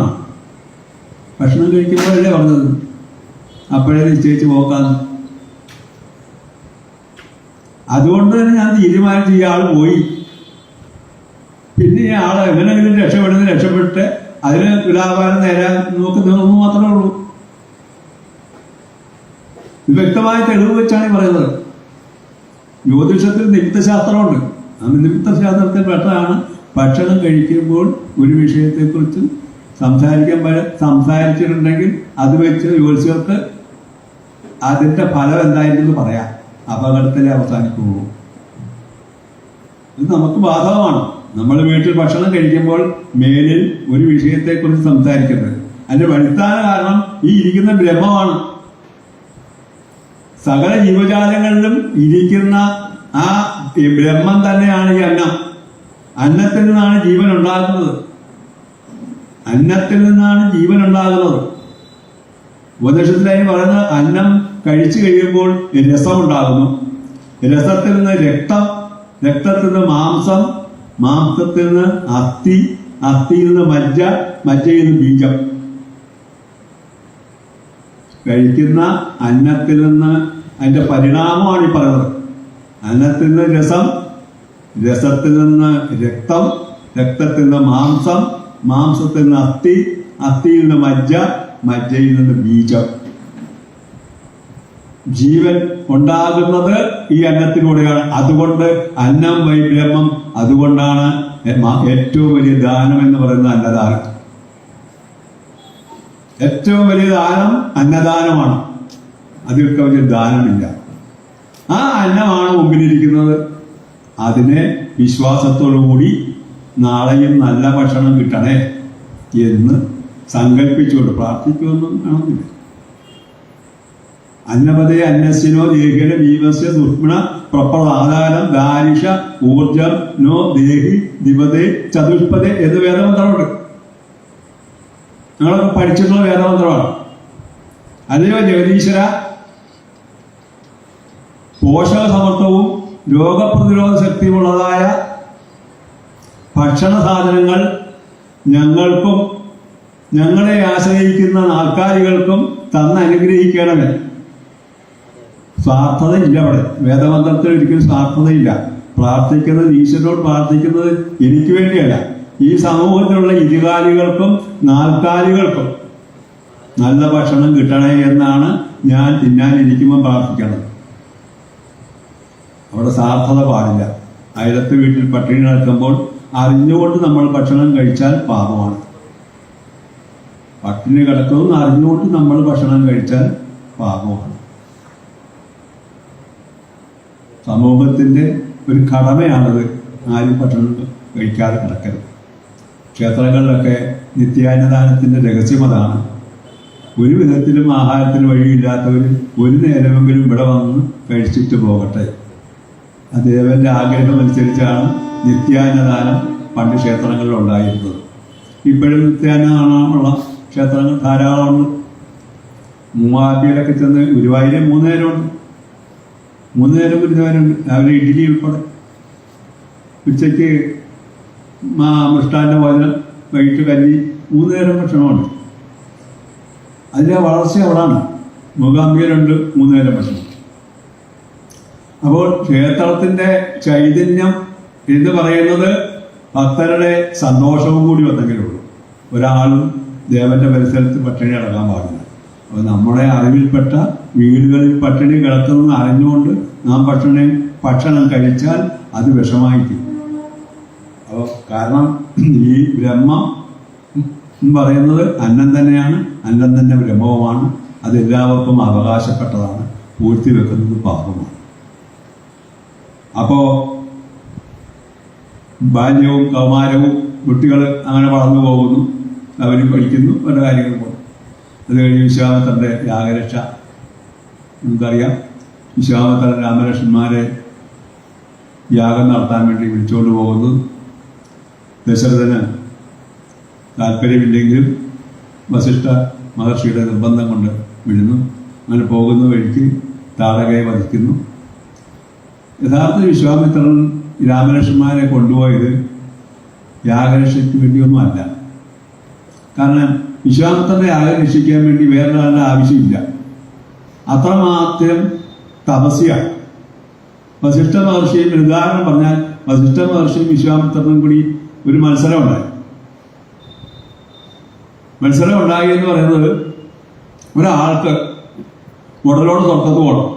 ഭക്ഷണം കഴിക്കുമ്പോഴല്ലേ പറഞ്ഞത്? അപ്പോഴേ നിശ്ചയിച്ച് പോക്കാന്ന്. അതുകൊണ്ട് തന്നെ ഞാൻ തീരുമാനിച്ച് ഈ ആൾ പോയി. പിന്നെ ഈ ആൾ എങ്ങനെയെങ്കിലും രക്ഷപ്പെട്ട് അതിന് തുലാഭാരം നേരാൻ നോക്കുന്നതെന്ന് മാത്രമേ ഉള്ളൂ. ഇത് വ്യക്തമായ തെളിവ് വെച്ചാണ് പറയുന്നത്. ജ്യോതിഷത്തിൽ നിമിത്തശാസ്ത്രമുണ്ട്. ആ നിമിത്തശാസ്ത്രത്തിൽ പെട്ടതാണ് ഭക്ഷണം കഴിക്കുമ്പോൾ ഒരു വിഷയത്തെക്കുറിച്ച് സംസാരിച്ചിട്ടുണ്ടെങ്കിൽ അത് വെച്ച് ജ്യോതിഷർക്ക് അതിന്റെ ഫലം എന്തായിരുന്നു പറയാം. അപകടത്തിലെ അവസാനിക്കുള്ളൂ. ഇത് നമുക്ക് ബാധകമാണ്. നമ്മൾ വീട്ടിൽ ഭക്ഷണം കഴിക്കുമ്പോൾ മേലിൽ ഒരു വിഷയത്തെക്കുറിച്ച് സംസാരിക്കുന്നത്. അതിന്റെ അടിസ്ഥാന കാരണം ഈ ഇരിക്കുന്ന ബ്രഹ്മമാണ്. സകല ജീവജാലങ്ങളിലും ഇരിക്കുന്ന ആ ബ്രഹ്മം തന്നെയാണ് ഈ അന്നം. അന്നത്തിൽ നിന്നാണ് ജീവൻ ഉണ്ടാകുന്നത്. അന്നത്തിൽ നിന്നാണ് ജീവൻ ഉണ്ടാകുന്നത്. ഉപനിഷത്തിലായി പറയുന്നത് അന്നം കഴിച്ചു കഴിയുമ്പോൾ രസമുണ്ടാകുന്നു. രസത്തിൽ നിന്ന് രക്തം, രക്തത്തിൽ നിന്ന് മാംസം, മാംസത്തിൽ നിന്ന് അസ്ഥി, അസ്ഥിയിൽ നിന്ന് മജ്ജ, മജ്ജയിൽ നിന്ന് ബീജം. കഴിക്കുന്ന അന്നത്തിൽ നിന്ന് അതിന്റെ പരിണാമമാണ് ഈ പറയുന്നത്. അന്നത്തിൽ നിന്ന് രസം, രസത്തിൽ നിന്ന് രക്തം, രക്തത്തിൽ നിന്ന് മാംസം, മാംസത്തിൽ നിന്ന് അസ്ഥി, അസ്ഥിയിൽ നിന്ന് മജ്ജ, മജ്ജയിൽ നിന്ന് ബീജം. ജീവൻ ഉണ്ടാകുന്നത് ഈ അന്നത്തിലൂടെയാണ്. അതുകൊണ്ട് അന്നം വൈ ബ്രഹ്മം. അതുകൊണ്ടാണ് ഏറ്റവും വലിയ ദാനം എന്ന് പറയുന്നത് അന്നദാനം. ഏറ്റവും വലിയ ദാനം അന്നദാനമാണ്. അതിലൊക്കെ വലിയ ദാനമില്ല. ആ അന്നമാണ് മുമ്പിലിരിക്കുന്നത്. അതിനെ വിശ്വാസത്തോടുകൂടി നാളെയും നല്ല ഭക്ഷണം കിട്ടണേ എന്ന് സങ്കല്പിച്ചുകൊണ്ട് പ്രാർത്ഥിക്കുമെന്നും കാണുന്നില്ല. അന്നപതേ അന്നസ്യനോ ദേഹിന ജീവസ്യ ദുഷ്മണ പ്രപ്രദാനം ദാരിഷ ഊർജം നോ ദേഹി ദിവതേ ചതുഷ്പതേ എന്ന് വേദമന്ത്രമുണ്ട്. നിങ്ങളൊക്കെ പഠിച്ചിട്ടുള്ള വേദമന്ത്രമാണ്. അല്ലയോ ജഗദീശ്വര, പോഷക സമർത്ഥവും രോഗപ്രതിരോധ ശക്തിയുള്ളതായ ഭക്ഷണ സാധനങ്ങൾ ഞങ്ങൾക്കും ഞങ്ങളെ ആശ്രയിക്കുന്ന ആൾക്കാരികൾക്കും തന്ന് അനുഗ്രഹിക്കണമേ. സ്വാർത്ഥതയില്ല. അവിടെ വേദമന്ത്രത്തിൽ ഒരിക്കലും സ്വാർത്ഥതയില്ല. പ്രാർത്ഥിക്കുന്നത്, ഈശ്വരനോട് പ്രാർത്ഥിക്കുന്നത് എനിക്ക് വേണ്ടിയല്ല, ഈ സമൂഹത്തിലുള്ള ഇരുകാലികൾക്കും നാൽക്കാലികൾക്കും നല്ല ഭക്ഷണം കിട്ടണേ എന്നാണ് ഞാൻ തിന്നാനിരിക്കുമ്പോൾ പ്രാർത്ഥിക്കുന്നത്. അവിടെ സ്വാർത്ഥത പാടില്ല. അയലത്ത് വീട്ടിൽ പട്ടിണി നടക്കുമ്പോൾ അറിഞ്ഞുകൊണ്ട് നമ്മൾ ഭക്ഷണം കഴിച്ചാൽ പാപമാണ്. പട്ടിണി കിടക്കുന്നതെന്ന് അറിഞ്ഞുകൊണ്ട് നമ്മൾ ഭക്ഷണം കഴിച്ചാൽ പാപമാണ്. സമൂഹത്തിന്റെ ഒരു കടമയാണത്. ആരും ഭക്ഷണം കഴിക്കാതെ കിടക്കരുത്. ക്ഷേത്രങ്ങളിലൊക്കെ നിത്യാന്നദാനത്തിന്റെ രഹസ്യം അതാണ്. ഒരു വിധത്തിലും ആഹാരത്തിന് വഴിയില്ലാത്തവർ ഒരു നേരമെങ്കിലും ഇവിടെ വന്ന് കഴിച്ചിട്ട് പോകട്ടെ. ആ ദേവന്റെ ആഗ്രഹം അനുസരിച്ചാണ് നിത്യാന്നദാനം പണ്ട് ക്ഷേത്രങ്ങളിൽ ഉണ്ടായിരുന്നത്. ഇപ്പോഴും നിത്യാന്നദാനമുള്ള ക്ഷേത്രങ്ങൾ ധാരാളമുണ്ട്. മൂവാറ്റുപുഴയിലൊക്കെ ചെന്ന് ഗുരുവായൂർ 3 നേരമുണ്ട്. 3 നേരം ഗുരുവായൂരുണ്ട്. രാവിലെ ഇഡ്ഡലി ഉൾപ്പെടെ, ഉച്ചയ്ക്ക് മൃഷ്ടാന്ന ഭോജനം, വൈകിട്ട് കഞ്ഞി, 3 നേരം ഭക്ഷണമുണ്ട്. അതിൻ്റെ വളർച്ച അവിടാണ്. മൂകാംബികയിലുണ്ട് 3 നേരം ഭക്ഷണം. അപ്പോൾ ക്ഷേത്രത്തിന്റെ ചൈതന്യം എന്ന് പറയുന്നത് ഭക്തരുടെ സന്തോഷവും കൂടി വന്നെങ്കിലുള്ളൂ. ഒരാളും ദേവന്റെ പരിസരത്ത് പട്ടിണി കിടക്കാൻ പാടില്ല. അപ്പോൾ നമ്മുടെ അറിവിൽപ്പെട്ട വീടുകളിൽ പട്ടിണി കിടക്കുന്നതെന്ന് അറിഞ്ഞുകൊണ്ട് നാം ഭക്ഷണം കഴിച്ചാൽ അത് വിഷമായിരിക്കും. അപ്പോൾ കാരണം ഈ ബ്രഹ്മം പറയുന്നത് അന്നം തന്നെയാണ്. അന്നം തന്നെ ബ്രഹ്മവുമാണ്. അത് എല്ലാവർക്കും അവകാശപ്പെട്ടതാണ്. പൂഴ്ത്തി വെക്കുന്നത് പാപമാണ്. അപ്പോ ബാല്യവും കൗമാരവും കുട്ടികൾ അങ്ങനെ വളർന്നു പോകുന്നു. അവരും പഠിക്കുന്നു, പല കാര്യങ്ങൾ പോകും. അത് കഴിഞ്ഞ് വിശ്വാമിത്രന്റെ യാഗരക്ഷ നമുക്കറിയാം. വിശ്വാമിത്രൻ രാമലക്ഷ്മന്മാരെ യാഗം നടത്താൻ വേണ്ടി വിളിച്ചുകൊണ്ട് പോകുന്നു. ദശരഥന് താല്പര്യമില്ലെങ്കിലും വസിഷ്ഠ മഹർഷിയുടെ നിർബന്ധം കൊണ്ട് വിടുന്നു. അങ്ങനെ പോകുന്ന വഴിക്ക് താടകയെ വധിക്കുന്നു. യഥാർത്ഥ വിശ്വാമിത്രൻ രാമലക്ഷ്മന്മാരെ കൊണ്ടുപോയത് യാഗരക്ഷയ്ക്ക് വേണ്ടിയൊന്നും അല്ല. കാരണം വിശ്വാമിത്രന്റെ യാഗം രക്ഷിക്കാൻ വേണ്ടി വേറൊരാളുടെ ആവശ്യമില്ല. അത്രമാത്രം തപസ്യാണ്. വസിഷ്ഠ മഹർഷിയും, ഉദാഹരണം പറഞ്ഞാൽ വസിഷ്ഠ മഹർഷിയും വിശ്വാമിത്രനും കൂടി ഒരു മത്സരം ഉണ്ടായി. മത്സരം ഉണ്ടായി എന്ന് പറയുന്നത് ഒരാൾക്ക് ഉടലോട് സ്വർഗത്ത് പോകണം.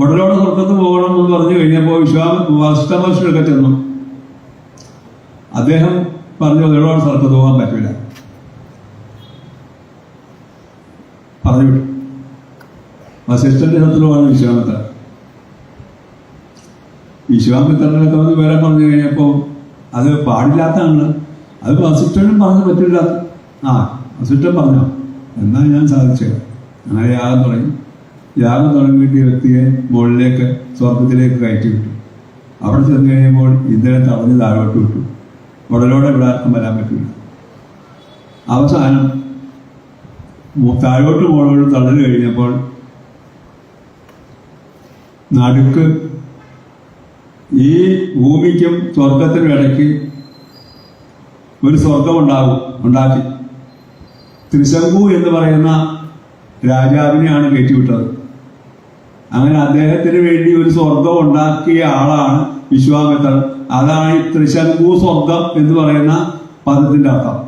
ഉടലോട് സ്വർഗത്ത് പോകണം എന്ന് പറഞ്ഞു കഴിഞ്ഞപ്പോൾ വസിഷ്ഠ മഹർഷിയൊക്കെ ചെന്നു. അദ്ദേഹം പറഞ്ഞു ഉടലോട് സ്വർഗത്ത് പോകാൻ പറ്റില്ല, പറഞ്ഞു വിട്ടു. വസിഷ്ഠന്റെ ശത്രുവാണ് വിശ്വാമിത്രൻ. വിശ്വാമിത്രനൊക്കെ വന്ന് വിവരം പറഞ്ഞു കഴിഞ്ഞപ്പോൾ അത് പാടില്ലാത്തതാണ്. അത് വസിഷ്ഠനും പറഞ്ഞു പറ്റില്ല. വസിഷ്ഠൻ പറഞ്ഞോ, എന്നാൽ ഞാൻ സാധിച്ചത്. അങ്ങനെ യാഗം തുടങ്ങി. യാഗം തുടങ്ങിയിട്ട് ഈ വ്യക്തിയെ മുകളിലേക്ക് സ്വർഗത്തിലേക്ക് കയറ്റി വിട്ടു. അവിടെ ചെന്ന് കഴിയുമ്പോൾ ഇന്ദ്രൻ തടഞ്ഞ് താഴോട്ട് വിട്ടു. ഉടലോടെ ഇവിടെ ആർക്കും വരാൻ പറ്റില്ല. അവസാനം താഴോട്ട് മുകളോട് തടഞ്ഞു കഴിഞ്ഞപ്പോൾ നടുക്ക് ഈ ഭൂമിക്കും സ്വർഗത്തിനും ഇടയ്ക്ക് ഒരു സ്വർഗം ഉണ്ടാക്കി. ത്രിശങ്കു എന്ന് പറയുന്ന രാജാവിനെയാണ് കയറ്റിവിട്ടത്. അങ്ങനെ അദ്ദേഹത്തിന് വേണ്ടി ഒരു സ്വർഗം ഉണ്ടാക്കിയ ആളാണ് വിശ്വാമിത്രൻ. അതാണ് ഈ ത്രിശങ്കു സ്വർഗം എന്ന് പറയുന്ന പദത്തിന്റെ അർത്ഥം.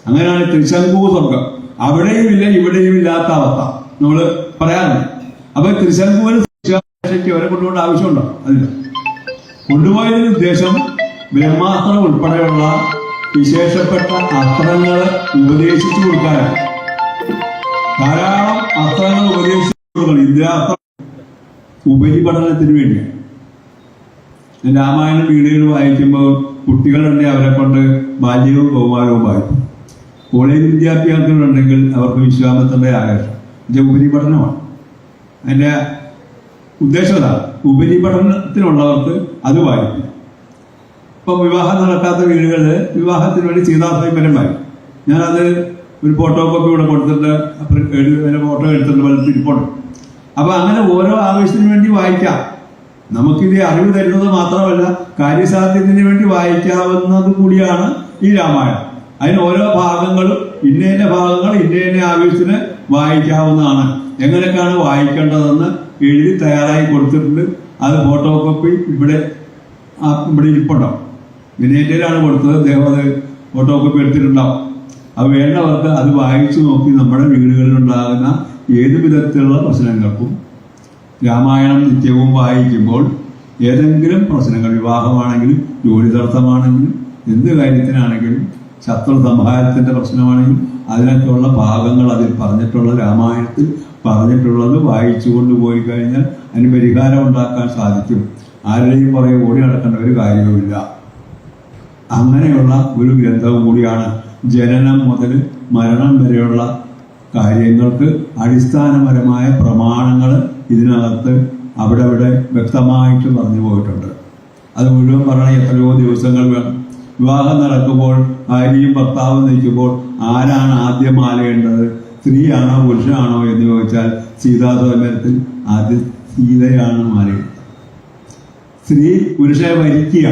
അങ്ങനെയാണ് ത്രിശങ്കു സ്വർഗം. അവിടെയും ഇല്ല ഇവിടെയും ഇല്ലാത്ത അവസ്ഥ നമ്മൾ പറയാറുണ്ട്. അപ്പൊ ത്രിശങ്കുവിന് അവരെ കൊണ്ടുപോകേണ്ട ആവശ്യമുണ്ടോ? അതില്ല. കൊണ്ടുപോയതിന് ഉദ്ദേശം ബ്രഹ്മാസ്ത്രം ഉൾപ്പെടെയുള്ള വിശേഷപ്പെട്ട അസ്ത്രങ്ങൾ ഉപദേശിച്ചു കൊടുക്കാനാണ്. ധാരാളം അസ്ത്രങ്ങൾ ഉപദേശിച്ചു കൊടുക്കണം. ഇന്ദ്രാസ്ത്രം ഉപരിപഠനത്തിന് വേണ്ടിയാണ്. രാമായണം വീടുകൾ വായിക്കുമ്പോൾ കുട്ടികളുണ്ടെങ്കിൽ അവരെ കൊണ്ട് ബാല്യവും കൗമാരവും വായിക്കും. കോളേജ് വിദ്യാഭ്യാസങ്ങളുണ്ടെങ്കിൽ അവർക്ക് വിശ്വാമിത്രന്റെ ആകർഷണം ഉപരിപഠനമാണ്. അതിന്റെ ഉദ്ദേശം അതാണ്. ഉപരിപഠനത്തിനുള്ളവർക്ക് അത് വായിക്കും. ഇപ്പം വിവാഹം നടക്കാത്ത വീടുകളിൽ വിവാഹത്തിന് വേണ്ടി സീതാസ്വയംവരം വായിക്കും. ഞാനത് ഒരു ഫോട്ടോ കോപ്പി ഇവിടെ കൊടുത്തിട്ട് ഫോട്ടോ എടുത്തിട്ട് വല്ല തിരിപ്പുണ്ട്. അപ്പൊ അങ്ങനെ ഓരോ ആവശ്യത്തിന് വേണ്ടി വായിക്കാം. നമുക്കിത് അറിവ് തരുന്നത് മാത്രമല്ല, കാര്യസാധ്യത്തിന് വേണ്ടി വായിക്കാവുന്നത് കൂടിയാണ് ഈ രാമായണം. അതിന് ഓരോ ഭാഗങ്ങളും ഇന്ന ഭാഗങ്ങൾ ഇന്ന ആവശ്യത്തിന് വായിക്കാവുന്നതാണ്. എങ്ങനെയൊക്കെയാണ് വായിക്കേണ്ടതെന്ന് എഴുതി തയ്യാറായി കൊടുത്തിട്ടുണ്ട്. അത് ഫോട്ടോ കോപ്പി ഇവിടെ ഇരിപ്പുണ്ടാവും. വിനയന്റെയിലാണ് കൊടുത്തത്. അദ്ദേഹം അത് ഫോട്ടോ കോപ്പി എടുത്തിട്ടുണ്ടാവും. അത് വേണ്ടവർക്ക് അത് വായിച്ചു നോക്കി നമ്മുടെ വീടുകളിൽ ഉണ്ടാകുന്ന ഏതു വിധത്തിലുള്ള പ്രശ്നങ്ങൾക്കും രാമായണം നിത്യവും വായിക്കുമ്പോൾ ഏതെങ്കിലും പ്രശ്നങ്ങൾ, വിവാഹമാണെങ്കിലും ജോലി തടസ്സമാണെങ്കിലും എന്ത് കാര്യത്തിനാണെങ്കിലും ശത്രു സംഹാരത്തിന്റെ പ്രശ്നമാണെങ്കിലും അതിനൊക്കെയുള്ള ഭാഗങ്ങൾ അതിൽ പറഞ്ഞിട്ടുള്ള രാമായണത്തിൽ പറഞ്ഞിട്ടുള്ളത് വായിച്ചു കൊണ്ടുപോയി കഴിഞ്ഞാൽ അതിന് പരിഹാരം ഉണ്ടാക്കാൻ സാധിക്കും. ആരുടെയും പുറകെ ഓടി നടക്കേണ്ട ഒരു കാര്യവുമില്ല. അങ്ങനെയുള്ള ഒരു ഗ്രന്ഥവും കൂടിയാണ്. ജനനം മുതൽ മരണം വരെയുള്ള കാര്യങ്ങൾക്ക് അടിസ്ഥാനപരമായ പ്രമാണങ്ങൾ ഇതിനകത്ത് അവിടെ വ്യക്തമായിട്ട് പറഞ്ഞു പോയിട്ടുണ്ട്. അത് മുഴുവൻ പറയണ എത്രയോ ദിവസങ്ങൾ വേണം. വിവാഹം നടക്കുമ്പോൾ ഭാര്യയും ഭർത്താവും നിൽക്കുമ്പോൾ ആരാണ് ആദ്യം മാലയേണ്ടത്? സ്ത്രീയാണോ പുരുഷനാണോ എന്ന് ചോദിച്ചാൽ സീതാസ്വയംവരത്തിൽ ആദ്യം സീതയാണ് മാലയിടുന്നത്. സ്ത്രീ പുരുഷനെ വരിക്കുക.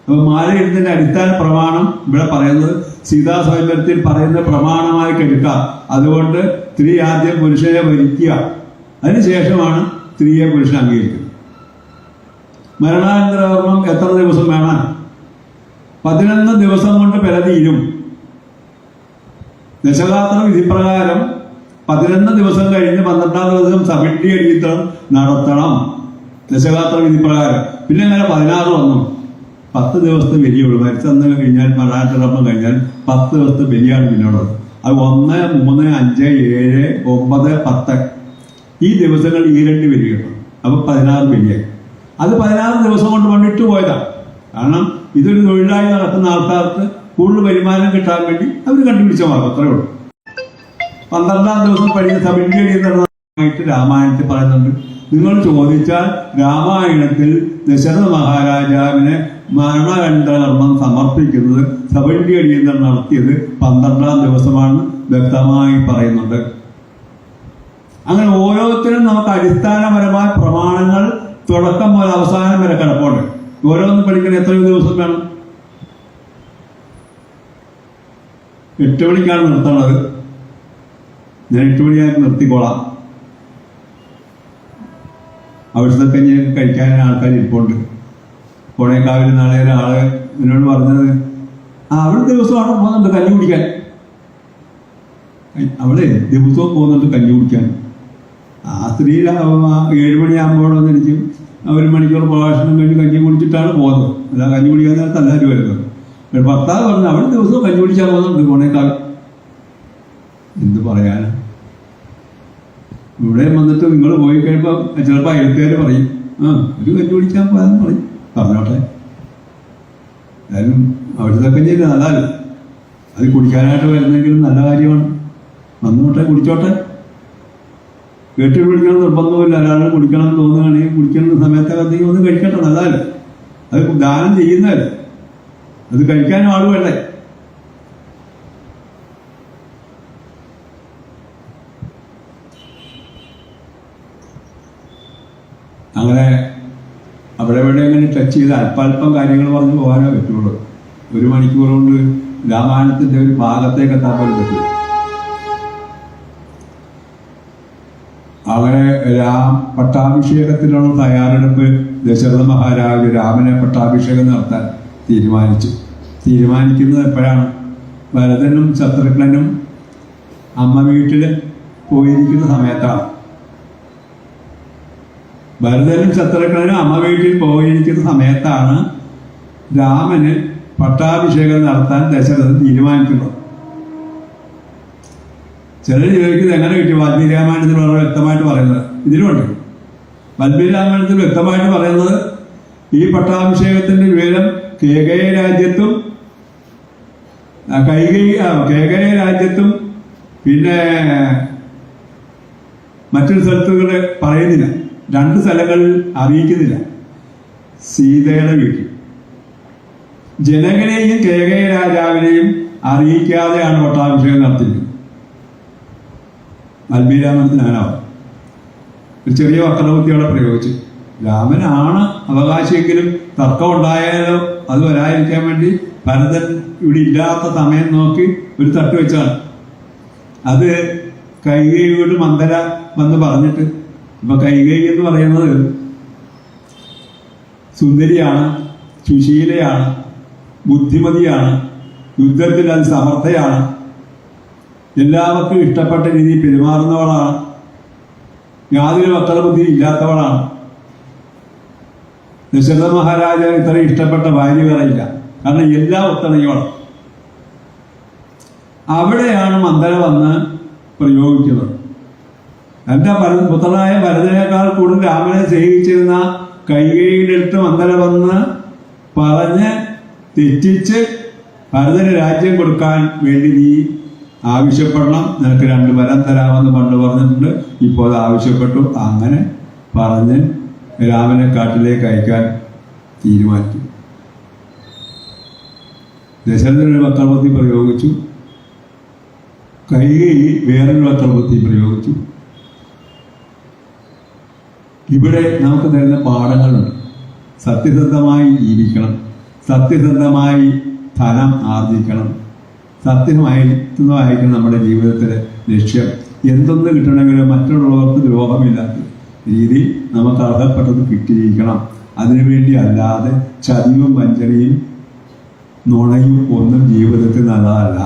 അപ്പൊ മാലയിടുന്നതിന്റെ അടിസ്ഥാന പ്രമാണം ഇവിടെ പറയുന്നത് സീതാസ്വയംവരത്തിൽ പറയുന്ന പ്രമാണമായിട്ട് എടുക്കാം. അതുകൊണ്ട് സ്ത്രീ ആദ്യം പുരുഷനെ വരിക്കുക, അതിനുശേഷമാണ് സ്ത്രീയെ പുരുഷൻ അംഗീകരിക്കുന്നത്. മരണാനന്തരകർമ്മം എത്ര ദിവസം വേണം? 11 ദിവസം കൊണ്ട് പെരതീരും. ദശഗാത്ര വിധിപ്രകാരം 11 ദിവസം കഴിഞ്ഞ് 12ാം ദിവസം സമിതി അടിയന്തരം നടത്തണം. ദശഗാത്ര വിധിപ്രകാരം. പിന്നെ അങ്ങനെ 16 വന്നു. 10 ദിവസത്തെ ബലിയുള്ളൂ. മരിച്ചെന്ന് കഴിഞ്ഞാൽ മരണാനന്തരകർമ്മം കഴിഞ്ഞാൽ 10 ദിവസത്തെ ബലിയാണ് പിന്നോടത്. അത് 1, 3, 5, 7, 9, 10 ഈ ദിവസങ്ങൾ ഈ 2 ബലി കിട്ടും. അപ്പൊ 16 ബലിയായി. അത് 16 ദിവസം കൊണ്ട് വന്നിട്ട് പോയതാണ്. കാരണം ഇതൊരു തൊഴിലായി നടക്കുന്ന ആൾക്കാർക്ക് കൂടുതൽ വരുമാനം കിട്ടാൻ വേണ്ടി അവർ കണ്ടുപിടിച്ച മാർഗം അത്രേ ഉള്ളൂ. 12ാം ദിവസം പഠിക്കുന്ന സമിതിയായിട്ട് രാമായണത്തിൽ പറയുന്നുണ്ട്. നിങ്ങൾ ചോദിച്ചാൽ രാമായണത്തിൽ ദശരഥ മഹാരാജാവിനെ മരണാനന്തരകർമ്മം സമർപ്പിക്കുന്നത് സബണ്ടി അടിയന്തരം നടത്തിയത് 12ാം ദിവസമാണ് വ്യക്തമായി പറയുന്നുണ്ട്. അങ്ങനെ ഓരോരുത്തരും നമുക്ക് അടിസ്ഥാനപരമായ പ്രമാണങ്ങൾ തുടക്കം മുതൽ അവസാനം വരെ കിടപ്പുണ്ട്. ഓരോന്നും പഠിക്കാൻ എത്രയോ ദിവസം വേണം? 8 മണിക്കാണ് നിർത്തണത്. ഞാൻ 8 മണിയായി നിർത്തിക്കോളാം. അവിടുത്തെ കഞ്ഞി കഴിക്കാൻ ആൾക്കാർ ഇരിപ്പുണ്ട്. കോണേക്കാവിൽ നാളെ ഒരാള് എന്നോട് പറഞ്ഞത്, അവൾ ദിവസവും അവിടെ പോകുന്നുണ്ട് കഞ്ഞി കുടിക്കാൻ. അവളെ ദിവസവും പോകുന്നുണ്ട് കഞ്ഞി കുടിക്കാൻ. ആ സ്ത്രീ 7 മണിയാകുമ്പോഴൊന്നിരിക്കും 1 മണിക്കൂർ പ്രഭാഷണം കഴിഞ്ഞ് കഞ്ഞി കുടിച്ചിട്ടാണ് പോകുന്നത്. അല്ല കഞ്ഞി കുടിക്കാൻ നേരത്തെ എല്ലാവരും വരുന്നത്. ഭർത്താവ് പറഞ്ഞു അവൾ ദിവസവും കഞ്ഞി കുടിക്കാൻ പോകുന്നുണ്ട് കോണേക്കാവിൽ. എന്ത് പറയാനാ? ഇവിടെ വന്നിട്ട് നിങ്ങൾ പോയി കഴിയുമ്പോൾ ചിലപ്പോൾ അയൽക്കാർ പറയും ഒരു കണ്ടുപിടിക്കാൻ പോകാൻ പറഞ്ഞോട്ടെ. എന്തായാലും അവിടുത്തെ കഞ്ഞി നല്ലതല്ല, അത് കുടിക്കാനായിട്ട് വരുന്നെങ്കിലും നല്ല കാര്യമാണ്. വന്നോട്ടെ, കുടിച്ചോട്ടെ. കേട്ട് കുടിക്കണം നിർബന്ധമില്ല. ഒരാൾ കുടിക്കണം എന്ന് തോന്നുകയാണെങ്കിൽ കുടിക്കുന്ന സമയത്തൊക്കെ ഒന്ന് കഴിക്കട്ടെ, നല്ലതല്ല. അത് ദാനം ചെയ്യുന്നതല്ല, അത് കഴിക്കാനും ആൾ വേണ്ടേ. അങ്ങനെ അവിടെ ഇവിടെ അങ്ങനെ ടച്ച് ചെയ്ത് അല്പാൽപ്പം കാര്യങ്ങൾ പറഞ്ഞ് പോകാനേ പറ്റുള്ളൂ. 1 മണിക്കൂർ കൊണ്ട് രാമായണത്തിന്റെ ഒരു ഭാഗത്തേക്ക് എത്താൻ പോലും പറ്റില്ല. അങ്ങനെ പട്ടാഭിഷേകത്തിനുള്ള തയ്യാറെടുപ്പ് ദശരഥ മഹാരാജ് രാമനെ പട്ടാഭിഷേകം നടത്താൻ തീരുമാനിക്കുന്നത് എപ്പോഴാണ്? ഭരതനും ശത്രുഘ്നനും അമ്മ വീട്ടിൽ പോയിരിക്കുന്ന സമയത്താണ്. ഭരതനും ശത്രുഘ്നനും അമ്മ വീട്ടിൽ പോയിരിക്കുന്ന സമയത്താണ് രാമന് പട്ടാഭിഷേകം നടത്താൻ ദശരഥൻ തീരുമാനിക്കുന്നത്. ചിലർ ചോദിക്കുന്നത് എങ്ങനെ കിട്ടി? വാൽമീകി രാമായണത്തിൽ വളരെ വ്യക്തമായിട്ട് പറയുന്നത് ഇതിലുണ്ട്. വാൽമീകി രാമായണത്തിൽ വ്യക്തമായിട്ട് പറയുന്നത് ഈ പട്ടാഭിഷേകത്തിന്റെ വിവരം കേകയ രാജ്യത്തും പിന്നെ മറ്റൊരു സ്ഥലത്തുകൂടെ പറയുന്നില്ല. 2 സ്ഥലങ്ങളിൽ അറിയിക്കുന്നില്ല. സീതയുടെ വീട്ടിൽ ജനകനെയും കേകയ രാജാവിനെയും അറിയിക്കാതെയാണ് പട്ടാഭിഷേകം നടത്തിയിരിക്കുന്നത്. വാൽമീകി രാമായണത്തിന് അങ്ങനാവും. ഒരു ചെറിയ വക്രബുദ്ധി അവിടെ പ്രയോഗിച്ചു. രാമനാണ് അവകാശിയെങ്കിലും തർക്കം ഉണ്ടായാലോ അത് വരാതിരിക്കാൻ വേണ്ടി ഭരതൻ ഇവിടെ ഇല്ലാത്ത സമയം നോക്കി ഒരു തട്ട് വെച്ചാണ്. അത് കൈകേയിയോട് മന്ദര വന്ന് പറഞ്ഞിട്ട്, ഇപ്പൊ കൈകേയി എന്ന് പറയുന്നത് സുന്ദരിയാണ്, സുശീലയാണ്, ബുദ്ധിമതിയാണ്, യുദ്ധത്തിൽ അത് സമർത്ഥയാണ്, എല്ലാവർക്കും ഇഷ്ടപ്പെട്ട രീതിയിൽ പെരുമാറുന്നവളാണ്, യാതൊരു വക്രബുദ്ധി ഇല്ലാത്തവളാണ്. ദശരഥ മഹാരാജാവ് ഇത്രയും ഇഷ്ടപ്പെട്ട ഭാര്യ വേറെയില്ല. കാരണം എല്ലാ ഒത്തണയോളം അവിടെയാണ് മന്ദര വന്ന് പ്രയോഗിക്കുന്നത്. എന്റെ പുത്രനായ ഭരതനേക്കാൾ കൂടുതൽ രാമനെ സ്നേഹിച്ചിരുന്ന കൈകേയിയുടെ അടുത്ത് മന്ദര വന്ന് പറഞ്ഞ് തെറ്റിച്ച് ഭരതന് രാജ്യം കൊടുക്കാൻ വേണ്ടി നീ ആവശ്യപ്പെടണം, നിനക്ക് 2 വരം തരാമെന്ന് പണ്ട് പറഞ്ഞിട്ടുണ്ട്, ഇപ്പോൾ അത് ആവശ്യപ്പെട്ടു. അങ്ങനെ പറഞ്ഞ് രാമനെ കാട്ടിലേക്ക് അയക്കാൻ തീരുമാനിച്ചു. ദശരഥനൊരു വക്രബുദ്ധി പ്രയോഗിച്ചു, കൈകേയി വേറൊരു വക്രബുദ്ധി പ്രയോഗിച്ചു. ഇവിടെ നമുക്ക് തരുന്ന പാഠങ്ങളുണ്ട്. സത്യസന്ധമായി ജീവിക്കണം, സത്യസന്ധമായി ധനം ആർജിക്കണം, സത്യമായിരിക്കണം നമ്മുടെ ജീവിതത്തിലെ ലക്ഷ്യം. എന്തൊന്ന് കിട്ടണമെങ്കിലും മറ്റുള്ളവർക്ക് ദ്രോഹമില്ലാത്ത രീതി നമുക്ക് അർഹപ്പെട്ടത് കിട്ടിയിരിക്കണം. അതിനുവേണ്ടി അല്ലാതെ ചതിയും വഞ്ചനയും നുണയും ഒന്നും ജീവിതത്തിൽ നല്ലതല്ല.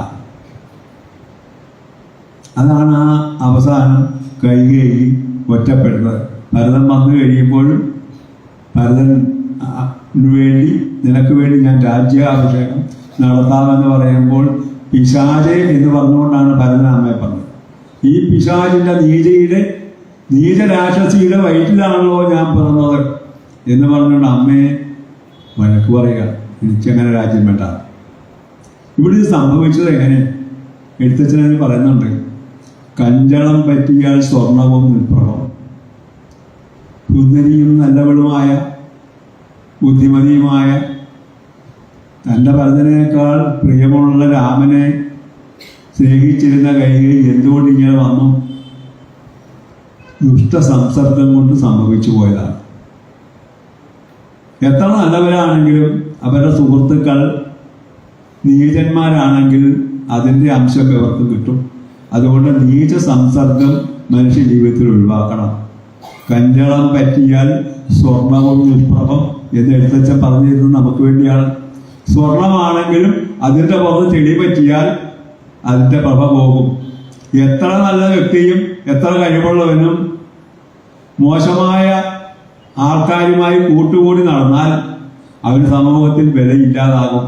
അതാണ് ആ അവസാനം കൈകേയി ഒറ്റപ്പെടുന്നത്. ഭരതൻ വന്നു കഴിയുമ്പോൾ ഭരതന് വേണ്ടി നിനക്ക് വേണ്ടി ഞാൻ രാജ്യാഭിഷേകം നടത്താമെന്ന് പറയുമ്പോൾ പിശാചെ എന്ന് പറഞ്ഞുകൊണ്ടാണ് ഭരതൻ അമ്മയെ പറഞ്ഞത്. ഈ പിശാചിന്റെ നീചരാക്ഷസിയുടെ വയറ്റിലാണല്ലോ ഞാൻ പിറന്നത് എന്ന് പറഞ്ഞുകൊണ്ട് അമ്മയെ വഴക്ക് പറയുക, എനിക്കങ്ങനെ രാജ്യം വേണ്ട. ഇവിടെ ഇത് സംഭവിച്ചത് എങ്ങനെ? എഴുത്തച്ഛനെ പറയുന്നുണ്ട്, കഞ്ചളം പറ്റിയാൽ സ്വർണവും നിൽപ്രഭം. സുന്ദരിയും നല്ലവളുമായ ബുദ്ധിമതിയുമായ തൻ്റെ ഭരതനേക്കാൾ പ്രിയമുള്ള രാമനെ സ്നേഹിച്ചിരുന്ന കൈകേയി എന്തുകൊണ്ട് ഇങ്ങനെ വന്നു? ദുഷ്ട സംസർഗം കൊണ്ട് സംഭവിച്ചു പോയതാണ്. എത്ര നല്ലവരാണെങ്കിലും അവരുടെ സുഹൃത്തുക്കൾ നീചന്മാരാണെങ്കിൽ അതിൻ്റെ അംശമൊക്കെ അവർക്ക് കിട്ടും. അതുകൊണ്ട് നീച സംസർഗം മനുഷ്യ ജീവിതത്തിൽ ഒഴിവാക്കണം. കഞ്ചളം പറ്റിയാൽ സ്വർണവും നിഷ്പ്രഭം എന്ന് എഴുത്തച്ഛൻ പറഞ്ഞിരുന്നത് നമുക്ക് വേണ്ടിയാണ്. സ്വർണമാണെങ്കിലും അതിൻ്റെ പുറത്ത് ചെളി പറ്റിയാൽ അതിൻ്റെ പ്രഭ പോകും. എത്ര നല്ല വ്യക്തിയും എത്ര കഴിവുള്ളവനും മോശമായ ആൾക്കാരുമായി കൂട്ടുകൂടി നടന്നാൽ അവന് സമൂഹത്തിൽ വിലയില്ലാതാകും.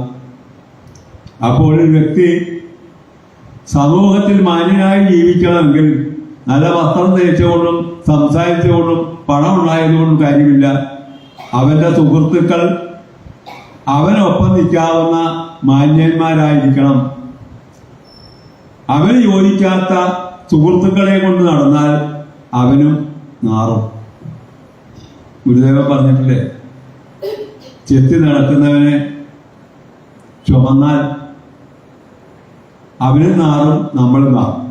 അപ്പോൾ ഒരു വ്യക്തി സമൂഹത്തിൽ മാന്യനായി ജീവിക്കണമെങ്കിൽ നല്ല വസ്ത്രം ധരിച്ചുകൊണ്ടും സംസാരിച്ചുകൊണ്ടും പണം ഉണ്ടായതുകൊണ്ടും കാര്യമില്ല. അവന്റെ സുഹൃത്തുക്കൾ അവനൊപ്പം നിൽക്കാവുന്ന മാന്യന്മാരായിരിക്കണം. അവന് യോജിക്കാത്ത സുഹൃത്തുക്കളെ കൊണ്ട് നടന്നാൽ അവനും നാറും. ഗുരുദേവൻ പറഞ്ഞിട്ടില്ലേ, ചെത്തി നടക്കുന്നവനെ ചുമന്നാൽ അവനും നാറും നമ്മളും നാറും.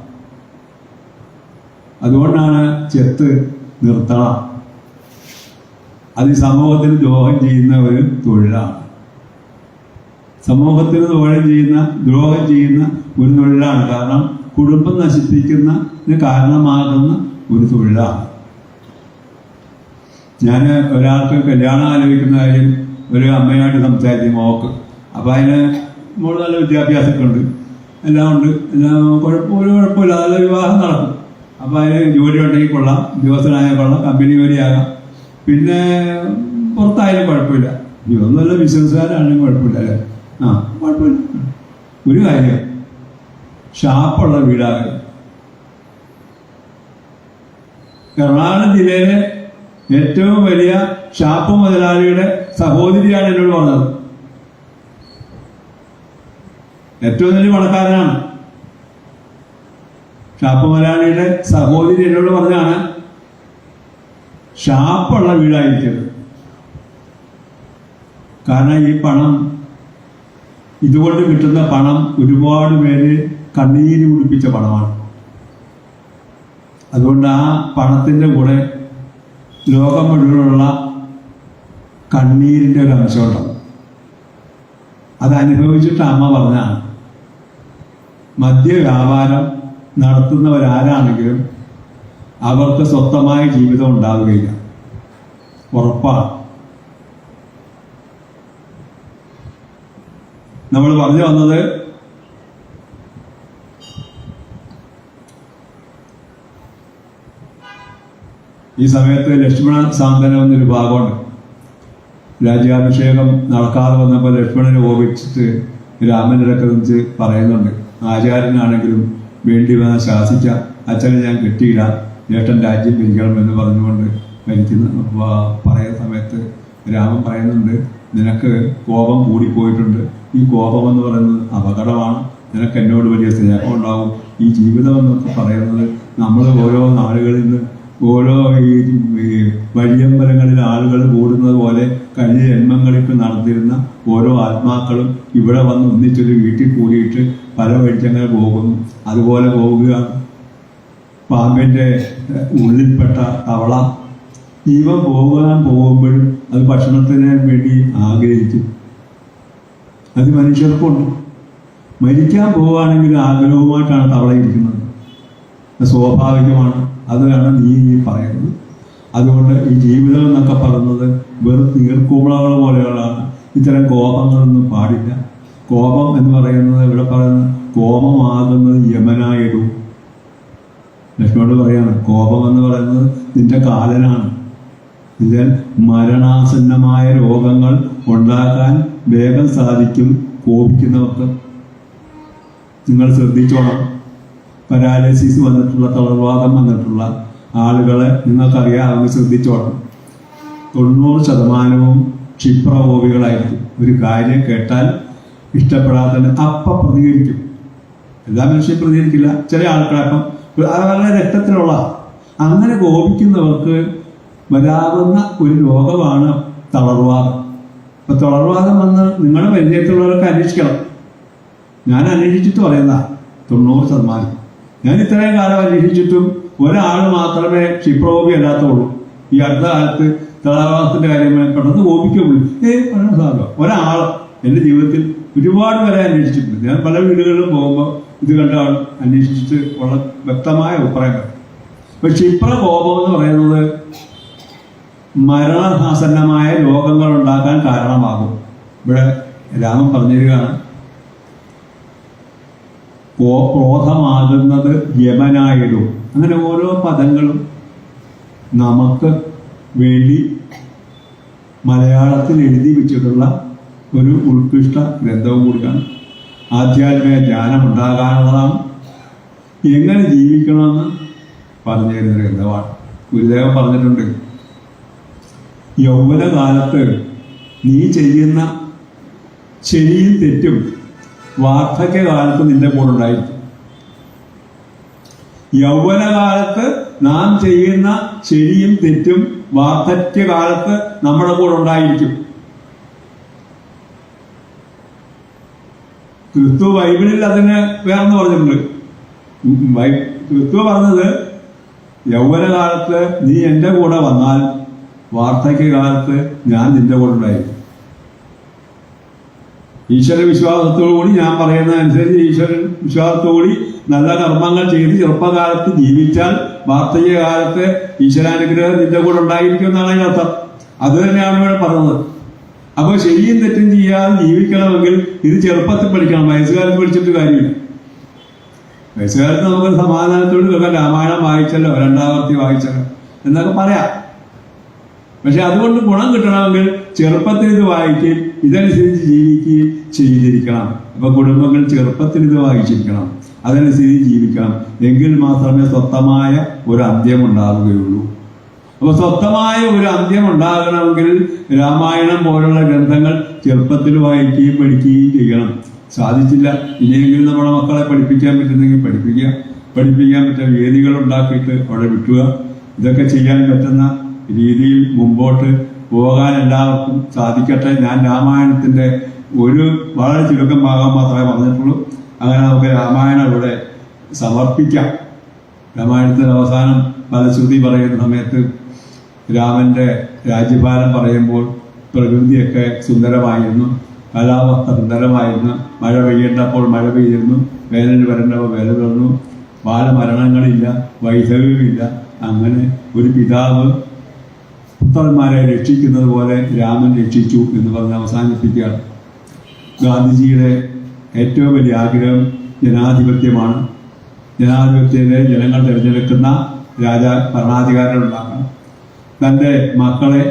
അതുകൊണ്ടാണ് ചെത്ത് നിർത്തണം. അത് ഈ സമൂഹത്തിന് ദ്രോഹം ചെയ്യുന്ന ഒരു തൊഴിലാണ്. സമൂഹത്തിന് ദ്രോഹം ചെയ്യുന്ന ഒരു തൊഴിലാണ്. കാരണം കുടുംബം നശിപ്പിക്കുന്നതിന് കാരണമാകുന്ന ഒരു തൊഴിലാണ്. ഞാൻ ഒരാൾക്ക് കല്യാണം ആലോചിക്കുന്ന കാര്യം ഒരു അമ്മയായിട്ട് സംസാരിച്ചു, മോക്ക്. അപ്പം അതിന് മോള് നല്ല വിദ്യാഭ്യാസമൊക്കെ ഉണ്ട്, എല്ലാം ഉണ്ട്, എല്ലാം ഒരു കുഴപ്പമില്ല, നല്ല വിവാഹം നടക്കും. അപ്പം അതിന് ജോലി ഉണ്ടെങ്കിൽ കൊള്ളാം, ഉദ്യോഗസ്ഥനായാൽ കൊള്ളാം, കമ്പനി ജോലിയാകാം, പിന്നെ പുറത്തായാലും കുഴപ്പമില്ല, ഇതൊന്നുമല്ല ബിസിനസ്സുകാരാണെങ്കിലും കുഴപ്പമില്ല അല്ലേ. ആ കുഴപ്പമില്ല. ഒരു കാര്യം, ഷാപ്പുള്ള വീടാകരുത്. എറണാകുളം ജില്ലയിലെ ഏറ്റവും വലിയ ഷാപ്പ് മുതലാളിയുടെ സഹോദരിയാണ് എന്നോട് പറഞ്ഞത്. ഏറ്റവും വലിയ പണക്കാരനാണ്. ഷാപ്പ് മുതലാളിയുടെ സഹോദരി എന്നോട് പറഞ്ഞാണ് ഷാപ്പുള്ള വീടായിരിക്കരുത്. കാരണം ഈ പണം, ഇതുകൊണ്ട് കിട്ടുന്ന പണം ഒരുപാട് പേര് കണ്ണീര് കുടിപ്പിച്ച പണമാണ്. അതുകൊണ്ട് ആ പണത്തിൻ്റെ കൂടെ ലോകം മുഴുവനുള്ള കണ്ണീരിൻ്റെ ഒരു അംശമുണ്ടാവും. അത് അനുഭവിച്ചിട്ട് അമ്മ പറഞ്ഞാണ്, മദ്യ വ്യാപാരം നടത്തുന്നവരാരാണെങ്കിലും അവർക്ക് സ്വന്തമായ ജീവിതം ഉണ്ടാവുകയില്ല, ഉറപ്പാണ്. നമ്മൾ പറഞ്ഞു വന്നത് ഈ സമയത്ത് ലക്ഷ്മണ സാന്ത്വനം എന്നൊരു ഭാഗമുണ്ട്. രാജ്യാഭിഷേകം നടക്കാതെ വന്നപ്പോൾ ലക്ഷ്മണനെ ഓപിച്ചിട്ട് രാമനിലൊക്കെ വെച്ച് പറയുന്നുണ്ട്, ആചാര്യനാണെങ്കിലും വേണ്ടി വന്ന ശാസിച്ച അച്ഛനെ ഞാൻ കിട്ടിയില്ല, ഏട്ടൻ രാജ്യം ഭരിക്കണം എന്ന് പറഞ്ഞുകൊണ്ട് പറയുന്ന സമയത്ത് രാമൻ പറയുന്നുണ്ട്, നിനക്ക് കോപം കൂടിപ്പോയിട്ടുണ്ട്, ഈ കോപം എന്ന് പറയുന്നത് അപകടമാണ്, നിനക്ക് എന്നോട് വലിയ സ്നേഹം ഉണ്ടാവും. ഈ ജീവിതം എന്നൊക്കെ പറയുന്നത് നമ്മൾ ഓരോ നാടുകളിൽ നിന്ന് ഓരോ ഈ വഴിയമ്പലങ്ങളിൽ ആളുകൾ കൂടുന്നത് പോലെ കഴിഞ്ഞ ജന്മങ്ങൾക്ക് നടന്നിരുന്ന ഓരോ ആത്മാക്കളും ഇവിടെ വന്ന് ഒന്നിച്ചൊരു വീട്ടിൽ കൂടിയിട്ട് പല വഴിച്ചങ്ങനെ പോകുന്നു. അതുപോലെ പോവുകയാണ്. പാമ്പിൻ്റെ ഉള്ളിൽപ്പെട്ട തവള ജീവൻ പോകുമ്പോഴും അത് ഭക്ഷണത്തിന് വേണ്ടി ആഗ്രഹിക്കും. അത് മനുഷ്യർക്കുണ്ട്. മരിക്കാൻ പോവുകയാണെങ്കിൽ ആഗ്രഹവുമായിട്ടാണ് തവള ഇരിക്കുന്നത്. സ്വാഭാവികമാണ്. അതാണ് നീ പറയുന്നത്. അതുകൊണ്ട് ഈ ജീവിതം എന്നൊക്കെ പറയുന്നത് വെറും നീർക്കുമ്പളകൾ പോലെയുള്ളതാണ്. ഇത്തരം കോപങ്ങളൊന്നും പാടില്ല. കോപം എന്ന് പറയുന്നത് ഇവിടെ പറയുന്നത് കോപമാകുന്നത് യമനായിടും. ലക്ഷ്മണോട് പറയാണ്, കോപം എന്ന് പറയുന്നത് നിന്റെ കാലനാണ്. ഇതിൽ മരണാസന്നമായ രോഗങ്ങൾ ഉണ്ടാക്കാൻ വേഗം സാധിക്കും കോപിക്കുന്നവർക്ക്. നിങ്ങൾ ശ്രദ്ധിച്ചോണം. പാരാലിസിസ് വന്നിട്ടുള്ള, തളർവാദം വന്നിട്ടുള്ള ആളുകളെ നിങ്ങൾക്കറിയാം, അവർ ശ്രദ്ധിച്ചോണം. 90% ക്ഷിപ്രകോപികളായിരിക്കും. ഒരു കാര്യം കേട്ടാൽ ഇഷ്ടപ്പെടാതെ അപ്പം പ്രതികരിക്കും. എല്ലാ മനുഷ്യരും പ്രതികരിക്കില്ല. ചില ആൾക്കാർക്കും അവരുടെ രക്തത്തിലുള്ള അങ്ങനെ കോപിക്കുന്നവർക്ക് വരാവുന്ന ഒരു രോഗമാണ് തളർവാദം. അപ്പൊ തളർവാദം വന്ന് നിങ്ങളുടെ പരിചയത്തിലുള്ളവർക്ക് അന്വേഷിക്കണം. ഞാൻ അന്വേഷിച്ചിട്ട് പറയുന്ന 90%. ഞാൻ ഇത്രയും കാലം അന്വേഷിച്ചിട്ടും ഒരാൾ മാത്രമേ ക്ഷിപ്രകോപി അല്ലാത്തുള്ളൂ. ഈ അടുത്ത കാലത്ത് തളർവാദത്തിന്റെ കാര്യം പെട്ടെന്ന് കോപിക്കുള്ളൂ. പറയാൻ സാധനം ഒരാൾ എൻ്റെ ജീവിതത്തിൽ ഒരുപാട് പേരെ അന്വേഷിച്ചിട്ടുണ്ട്. ഞാൻ പല വീടുകളിലും പോകുമ്പോൾ ഇത് കണ്ട അന്വേഷിച്ചിട്ട് ഉള്ള വ്യക്തമായ അഭിപ്രായം. അപ്പൊ ക്ഷിപ്രകോപം എന്ന് പറയുന്നത് മരണാസന്നമായ രോഗങ്ങൾ ഉണ്ടാക്കാൻ കാരണമാകും. ഇവിടെ രാമൻ പറഞ്ഞിരിക്കുകയാണ്, ക്രോധമാകുന്നത് യമനായിടും. അങ്ങനെ ഓരോ പദങ്ങളും നമുക്ക് വേണ്ടി മലയാളത്തിൽ എഴുതി വെച്ചിട്ടുള്ള ഒരു ഉത്കൃഷ്ട ഗ്രന്ഥവും കൂടിയാണ്. ആധ്യാത്മിക ജ്ഞാനം ഉണ്ടാകാനുള്ളതാണ്. എങ്ങനെ ജീവിക്കണമെന്ന് പറഞ്ഞു തരുന്ന ഗ്രന്ഥമാണ്. ഗുരുദേവൻ പറഞ്ഞിട്ടുണ്ട്, യൗവനകാലത്ത് നീ ചെയ്യുന്ന ശരിയും തെറ്റും വാർദ്ധക്യകാലത്ത് നിന്റെ കൂടെ ഉണ്ടായിരിക്കും. യൗവനകാലത്ത് നാം ചെയ്യുന്ന ശരിയും തെറ്റും വാർദ്ധക്യകാലത്ത് നമ്മുടെ കൂടെ ഉണ്ടായിരിക്കും. ക്രിസ്തു ബൈബിളിൽ അതിന് വേറെന്ന് പറഞ്ഞിട്ടുണ്ട്. ക്രിസ്തു പറഞ്ഞത് യൗവനകാലത്ത് നീ എൻ്റെ കൂടെ വന്നാൽ വാർദ്ധക്യകാലത്ത് ഞാൻ നിന്റെ കൂടെ ഉണ്ടായിരിക്കും. ഈശ്വര വിശ്വാസത്തോടുകൂടി ഞാൻ പറയുന്നതനുസരിച്ച് ഈശ്വര വിശ്വാസത്തോടുകൂടി നല്ല കർമ്മങ്ങൾ ചെയ്ത് ചെറുപ്പകാലത്ത് ജീവിച്ചാൽ വാർദ്ധക്യകാലത്ത് ഈശ്വരാനുഗ്രഹം നിന്റെ കൂടെ ഉണ്ടായിരിക്കും എന്നാണ് അതിനർത്ഥം. അത് തന്നെയാണ് ഇവിടെ പറഞ്ഞത്. അപ്പോൾ ശരിയും തെറ്റും ചെയ്യാതെ ജീവിക്കണമെങ്കിൽ ഇത് ചെറുപ്പത്തിൽ പഠിക്കണം, വയസ്സുകാലത്ത് പഠിച്ചിട്ട് കാര്യമില്ല. വയസ്സുകാലത്ത് നമുക്ക് സമാധാനത്തോട് കേൾക്കാം, രാമായണം വായിച്ചല്ലോ, രണ്ടാവർത്തി വായിച്ചല്ലോ എന്നൊക്കെ പറയാം. പക്ഷെ അതുകൊണ്ട് ഗുണം കിട്ടണമെങ്കിൽ ചെറുപ്പത്തിൽ ഇത് വായിക്കുകയും ഇതനുസരിച്ച് ജീവിക്കുകയും ചെയ്തിരിക്കണം. അപ്പൊ കുടുംബങ്ങൾ ചെറുപ്പത്തിൽ ഇത് വായിച്ചിരിക്കണം, അതനുസരിച്ച് ജീവിക്കണം. എങ്കിൽ മാത്രമേ സ്വന്തമായ ഒരു അന്ത്യം ഉണ്ടാവുകയുള്ളൂ. അപ്പൊ സ്വന്തമായ ഒരു അന്ത്യം ഉണ്ടാകണമെങ്കിൽ രാമായണം പോലുള്ള ഗ്രന്ഥങ്ങൾ ചെറുപ്പത്തിൽ വായിക്കുകയും പഠിക്കുകയും ചെയ്യണം. സാധിച്ചില്ല, ഇനിയെങ്കിലും നമ്മുടെ മക്കളെ പഠിപ്പിക്കാൻ പറ്റുന്നെങ്കിൽ പഠിപ്പിക്കാൻ പറ്റുന്ന വേദികൾ ഉണ്ടാക്കിയിട്ട് അവിടെ വിട്ടുക. ഇതൊക്കെ ചെയ്യാൻ പറ്റുന്ന രീതിയിൽ മുമ്പോട്ട് പോകാൻ എല്ലാവർക്കും സാധിക്കട്ടെ. ഞാൻ രാമായണത്തിന്റെ ഒരു വളരെ ചുരുക്കം ഭാഗം മാത്രമേ പറഞ്ഞിട്ടുള്ളൂ. അങ്ങനെ നമുക്ക് രാമായണം ഇവിടെ സമർപ്പിക്കാം. രാമായണത്തിന്റെ അവസാനം ഫലശ്രുതി പറയുന്ന സമയത്ത് രാമന്റെ രാജ്യഭാരം പറയുമ്പോൾ പ്രകൃതിയൊക്കെ സുന്ദരമായിരുന്നു, കാലാവസ്ഥ സുന്ദരമായിരുന്നു, മഴ പെയ്യേണ്ടപ്പോൾ മഴ പെയ്തിരുന്നു, വേനൽ വരേണ്ടപ്പോൾ വേനൽ വന്നു, ബാലമരണങ്ങളില്ല, വൈധവ്യമില്ല. അങ്ങനെ ഒരു പിതാവ് പുത്രന്മാരെ രക്ഷിക്കുന്നത് പോലെ രാമൻ രക്ഷിച്ചു എന്ന് പറഞ്ഞ് അവസാനിപ്പിക്കുകയാണ്. ഗാന്ധിജിയുടെ ഏറ്റവും വലിയ ആഗ്രഹം ജനാധിപത്യമാണ്. ജനാധിപത്യത്തിലെ ജനങ്ങൾ തിരഞ്ഞെടുക്കുന്ന ഭരണാധികാരികൾ ഉണ്ടാക്കണം. തൻ്റെ മക്കളെ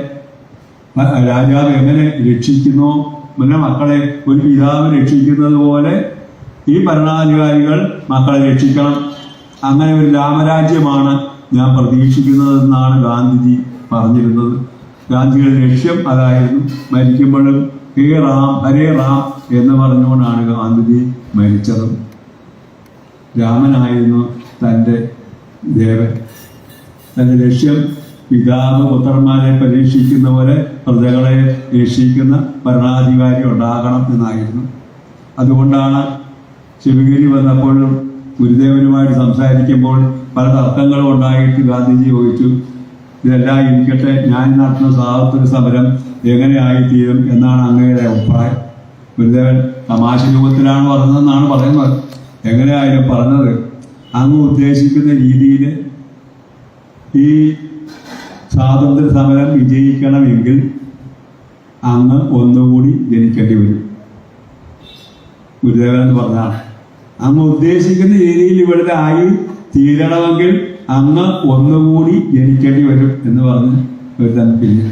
രാജാവ് എങ്ങനെ രക്ഷിക്കുന്നോ, പിന്നെ മക്കളെ ഒരു പിതാവ് രക്ഷിക്കുന്നത് പോലെ ഈ ഭരണാധികാരികൾ മക്കളെ രക്ഷിക്കണം. അങ്ങനെ ഒരു രാമരാജ്യമാണ് ഞാൻ പ്രതീക്ഷിക്കുന്നതെന്നാണ് ഗാന്ധിജി പറഞ്ഞിരുന്നത്. ഗാന്ധിയുടെ ലക്ഷ്യം അതായിരുന്നു. മരിക്കുമ്പോഴും ഹേ റാം ഹരേ റാം എന്ന് പറഞ്ഞുകൊണ്ടാണ് ഗാന്ധിജി മരിച്ചത്. രാമനായിരുന്നു തൻ്റെ ദേവൻ. തൻ്റെ ലക്ഷ്യം പിതാവ് പുത്രന്മാരെ പരീക്ഷിക്കുന്ന പോലെ പ്രജകളെ രക്ഷിക്കുന്ന ഭരണാധികാരി ഉണ്ടാകണം എന്നായിരുന്നു. അതുകൊണ്ടാണ് ശിവഗിരി വന്നപ്പോഴും ഗുരുദേവനുമായിട്ട് സംസാരിക്കുമ്പോൾ പല തർക്കങ്ങളും ഉണ്ടായിട്ട് ഗാന്ധിജി ചോദിച്ചു, ഇതെല്ലാം ഇരിക്കട്ടെ, ഞാൻ നടത്തുന്ന സ്വാതന്ത്ര്യ സമരം എങ്ങനെയായിത്തീരും എന്നാണ് അങ്ങയുടെ അഭിപ്രായം. ഗുരുദേവൻ തമാശ രൂപത്തിലാണ് പറഞ്ഞതെന്നാണ് പറയുന്നത്. എങ്ങനെയായാലും പറഞ്ഞത് അങ്ങ് ഉദ്ദേശിക്കുന്ന രീതിയിൽ ഈ സ്വാതന്ത്ര്യ സമരം വിജയിക്കണമെങ്കിൽ അങ്ങ് ഒന്നുകൂടി ജനിക്കേണ്ടി വരും. ഗുരുദേവൻ എന്ന് പറഞ്ഞാണ് അങ്ങ് ഉദ്ദേശിക്കുന്ന രീതിയിൽ ഇവിടെ ആയി തീരണമെങ്കിൽ അങ്ങ് ഒന്നുകൂടി ജനിക്കേണ്ടി വരും എന്ന് പറഞ്ഞ് ഗുരുദേവൻ പിരിഞ്ഞു.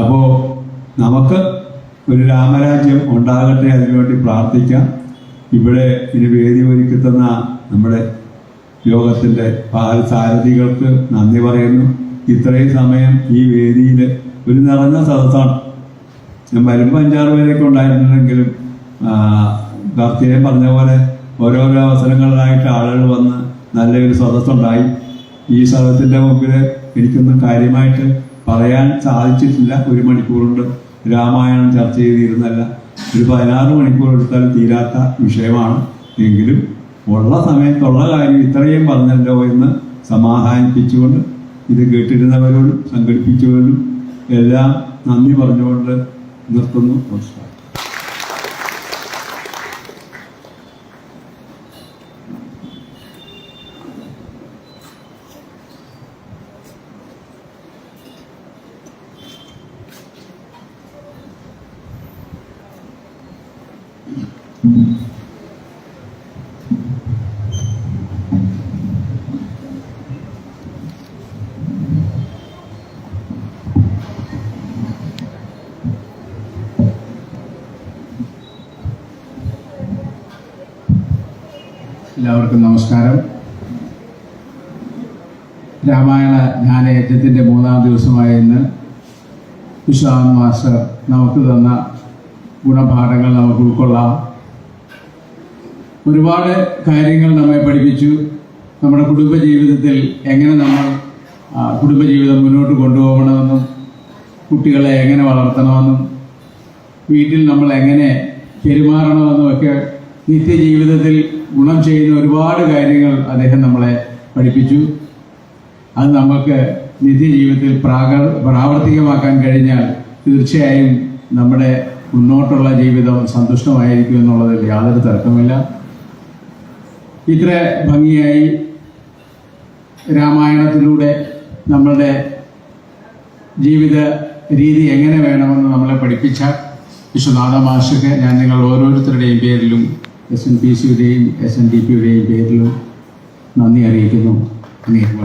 അപ്പോ നമുക്ക് ഒരു രാമരാജ്യം ഉണ്ടാകട്ടെ, അതിനുവേണ്ടി പ്രാർത്ഥിക്കാം. ഇവിടെ ഇതിന് വേദി ഒരുക്കുന്ന നമ്മുടെ യോഗത്തിൻ്റെ സാരഥികൾക്ക് നന്ദി പറയുന്നു. ഇത്രയും സമയം ഈ വേദിയിൽ ഒരു നിറഞ്ഞ സദസ്സാണ്. ഞാൻ വരുമ്പോൾ 5-6 പേരൊക്കെ ഉണ്ടായിരുന്നെങ്കിലും കാർത്തികയെ പറഞ്ഞ പോലെ ഓരോരോ അവസരങ്ങളിലായിട്ട് ആളുകൾ വന്ന് നല്ലൊരു സദസ്സുണ്ടായി. ഈ സദസ്സിൻ്റെ മുമ്പിൽ എനിക്കൊന്നും കാര്യമായിട്ട് പറയാൻ സാധിച്ചിട്ടില്ല. 1 മണിക്കൂർ കൊണ്ട് രാമായണം ചർച്ച ചെയ്തിരുന്നല്ല, ഒരു 16 മണിക്കൂർ എടുത്താൽ തീരാത്ത വിഷയമാണ്. എങ്കിലും ഉള്ള സമയത്തുള്ള കാര്യം ഇത്രയും പറഞ്ഞല്ലോ എന്ന് സമാധാനിപ്പിച്ചുകൊണ്ട് ഇത് കേട്ടിരുന്നവരോടും സംഘടിപ്പിച്ചവരോടും എല്ലാം നന്ദി പറഞ്ഞുകൊണ്ട് നിർത്തുന്നു. നമസ്കാരം. എല്ലാവർക്കും നമസ്കാരം. രാമായണ ജ്ഞാനയജ്ഞത്തിൻ്റെ 3-ാം ദിവസമായ ഇന്ന് വിശ്വനാഥൻ മാസ്റ്റർ നമുക്ക് തന്ന ഗുണപാഠങ്ങൾ നമുക്ക് ഉൾക്കൊള്ളാം. ഒരുപാട് കാര്യങ്ങൾ നമ്മെ പഠിപ്പിച്ചു. നമ്മുടെ കുടുംബജീവിതത്തിൽ എങ്ങനെ നമ്മൾ കുടുംബജീവിതം മുന്നോട്ട് കൊണ്ടുപോകണമെന്നും കുട്ടികളെ എങ്ങനെ വളർത്തണമെന്നും വീട്ടിൽ നമ്മൾ എങ്ങനെ പെരുമാറണമെന്നും ഒക്കെ നിത്യജീവിതത്തിൽ ഗുണം ചെയ്യുന്ന ഒരുപാട് കാര്യങ്ങൾ അദ്ദേഹം നമ്മളെ പഠിപ്പിച്ചു. അത് നമുക്ക് നിത്യജീവിതത്തിൽ പ്രാവർത്തികമാക്കാൻ കഴിഞ്ഞാൽ തീർച്ചയായും നമ്മുടെ മുന്നോട്ടുള്ള ജീവിതം സന്തുഷ്ടമായിരിക്കും എന്നുള്ളതിൽ യാതൊരു തർക്കമില്ല. ഇത്ര ഭംഗിയായി രാമായണത്തിലൂടെ നമ്മളുടെ ജീവിത രീതി എങ്ങനെ വേണമെന്ന് നമ്മളെ പഠിപ്പിച്ച വിശ്വനാഥ മാസ്റ്റർക്ക് ഞാൻ നിങ്ങൾ ഓരോരുത്തരുടെയും പേരിലും SNPC-യുടെയും SNDP-യുടെയും പേരിലും നന്ദി അറിയിക്കുന്നു. അങ്ങേക്ക്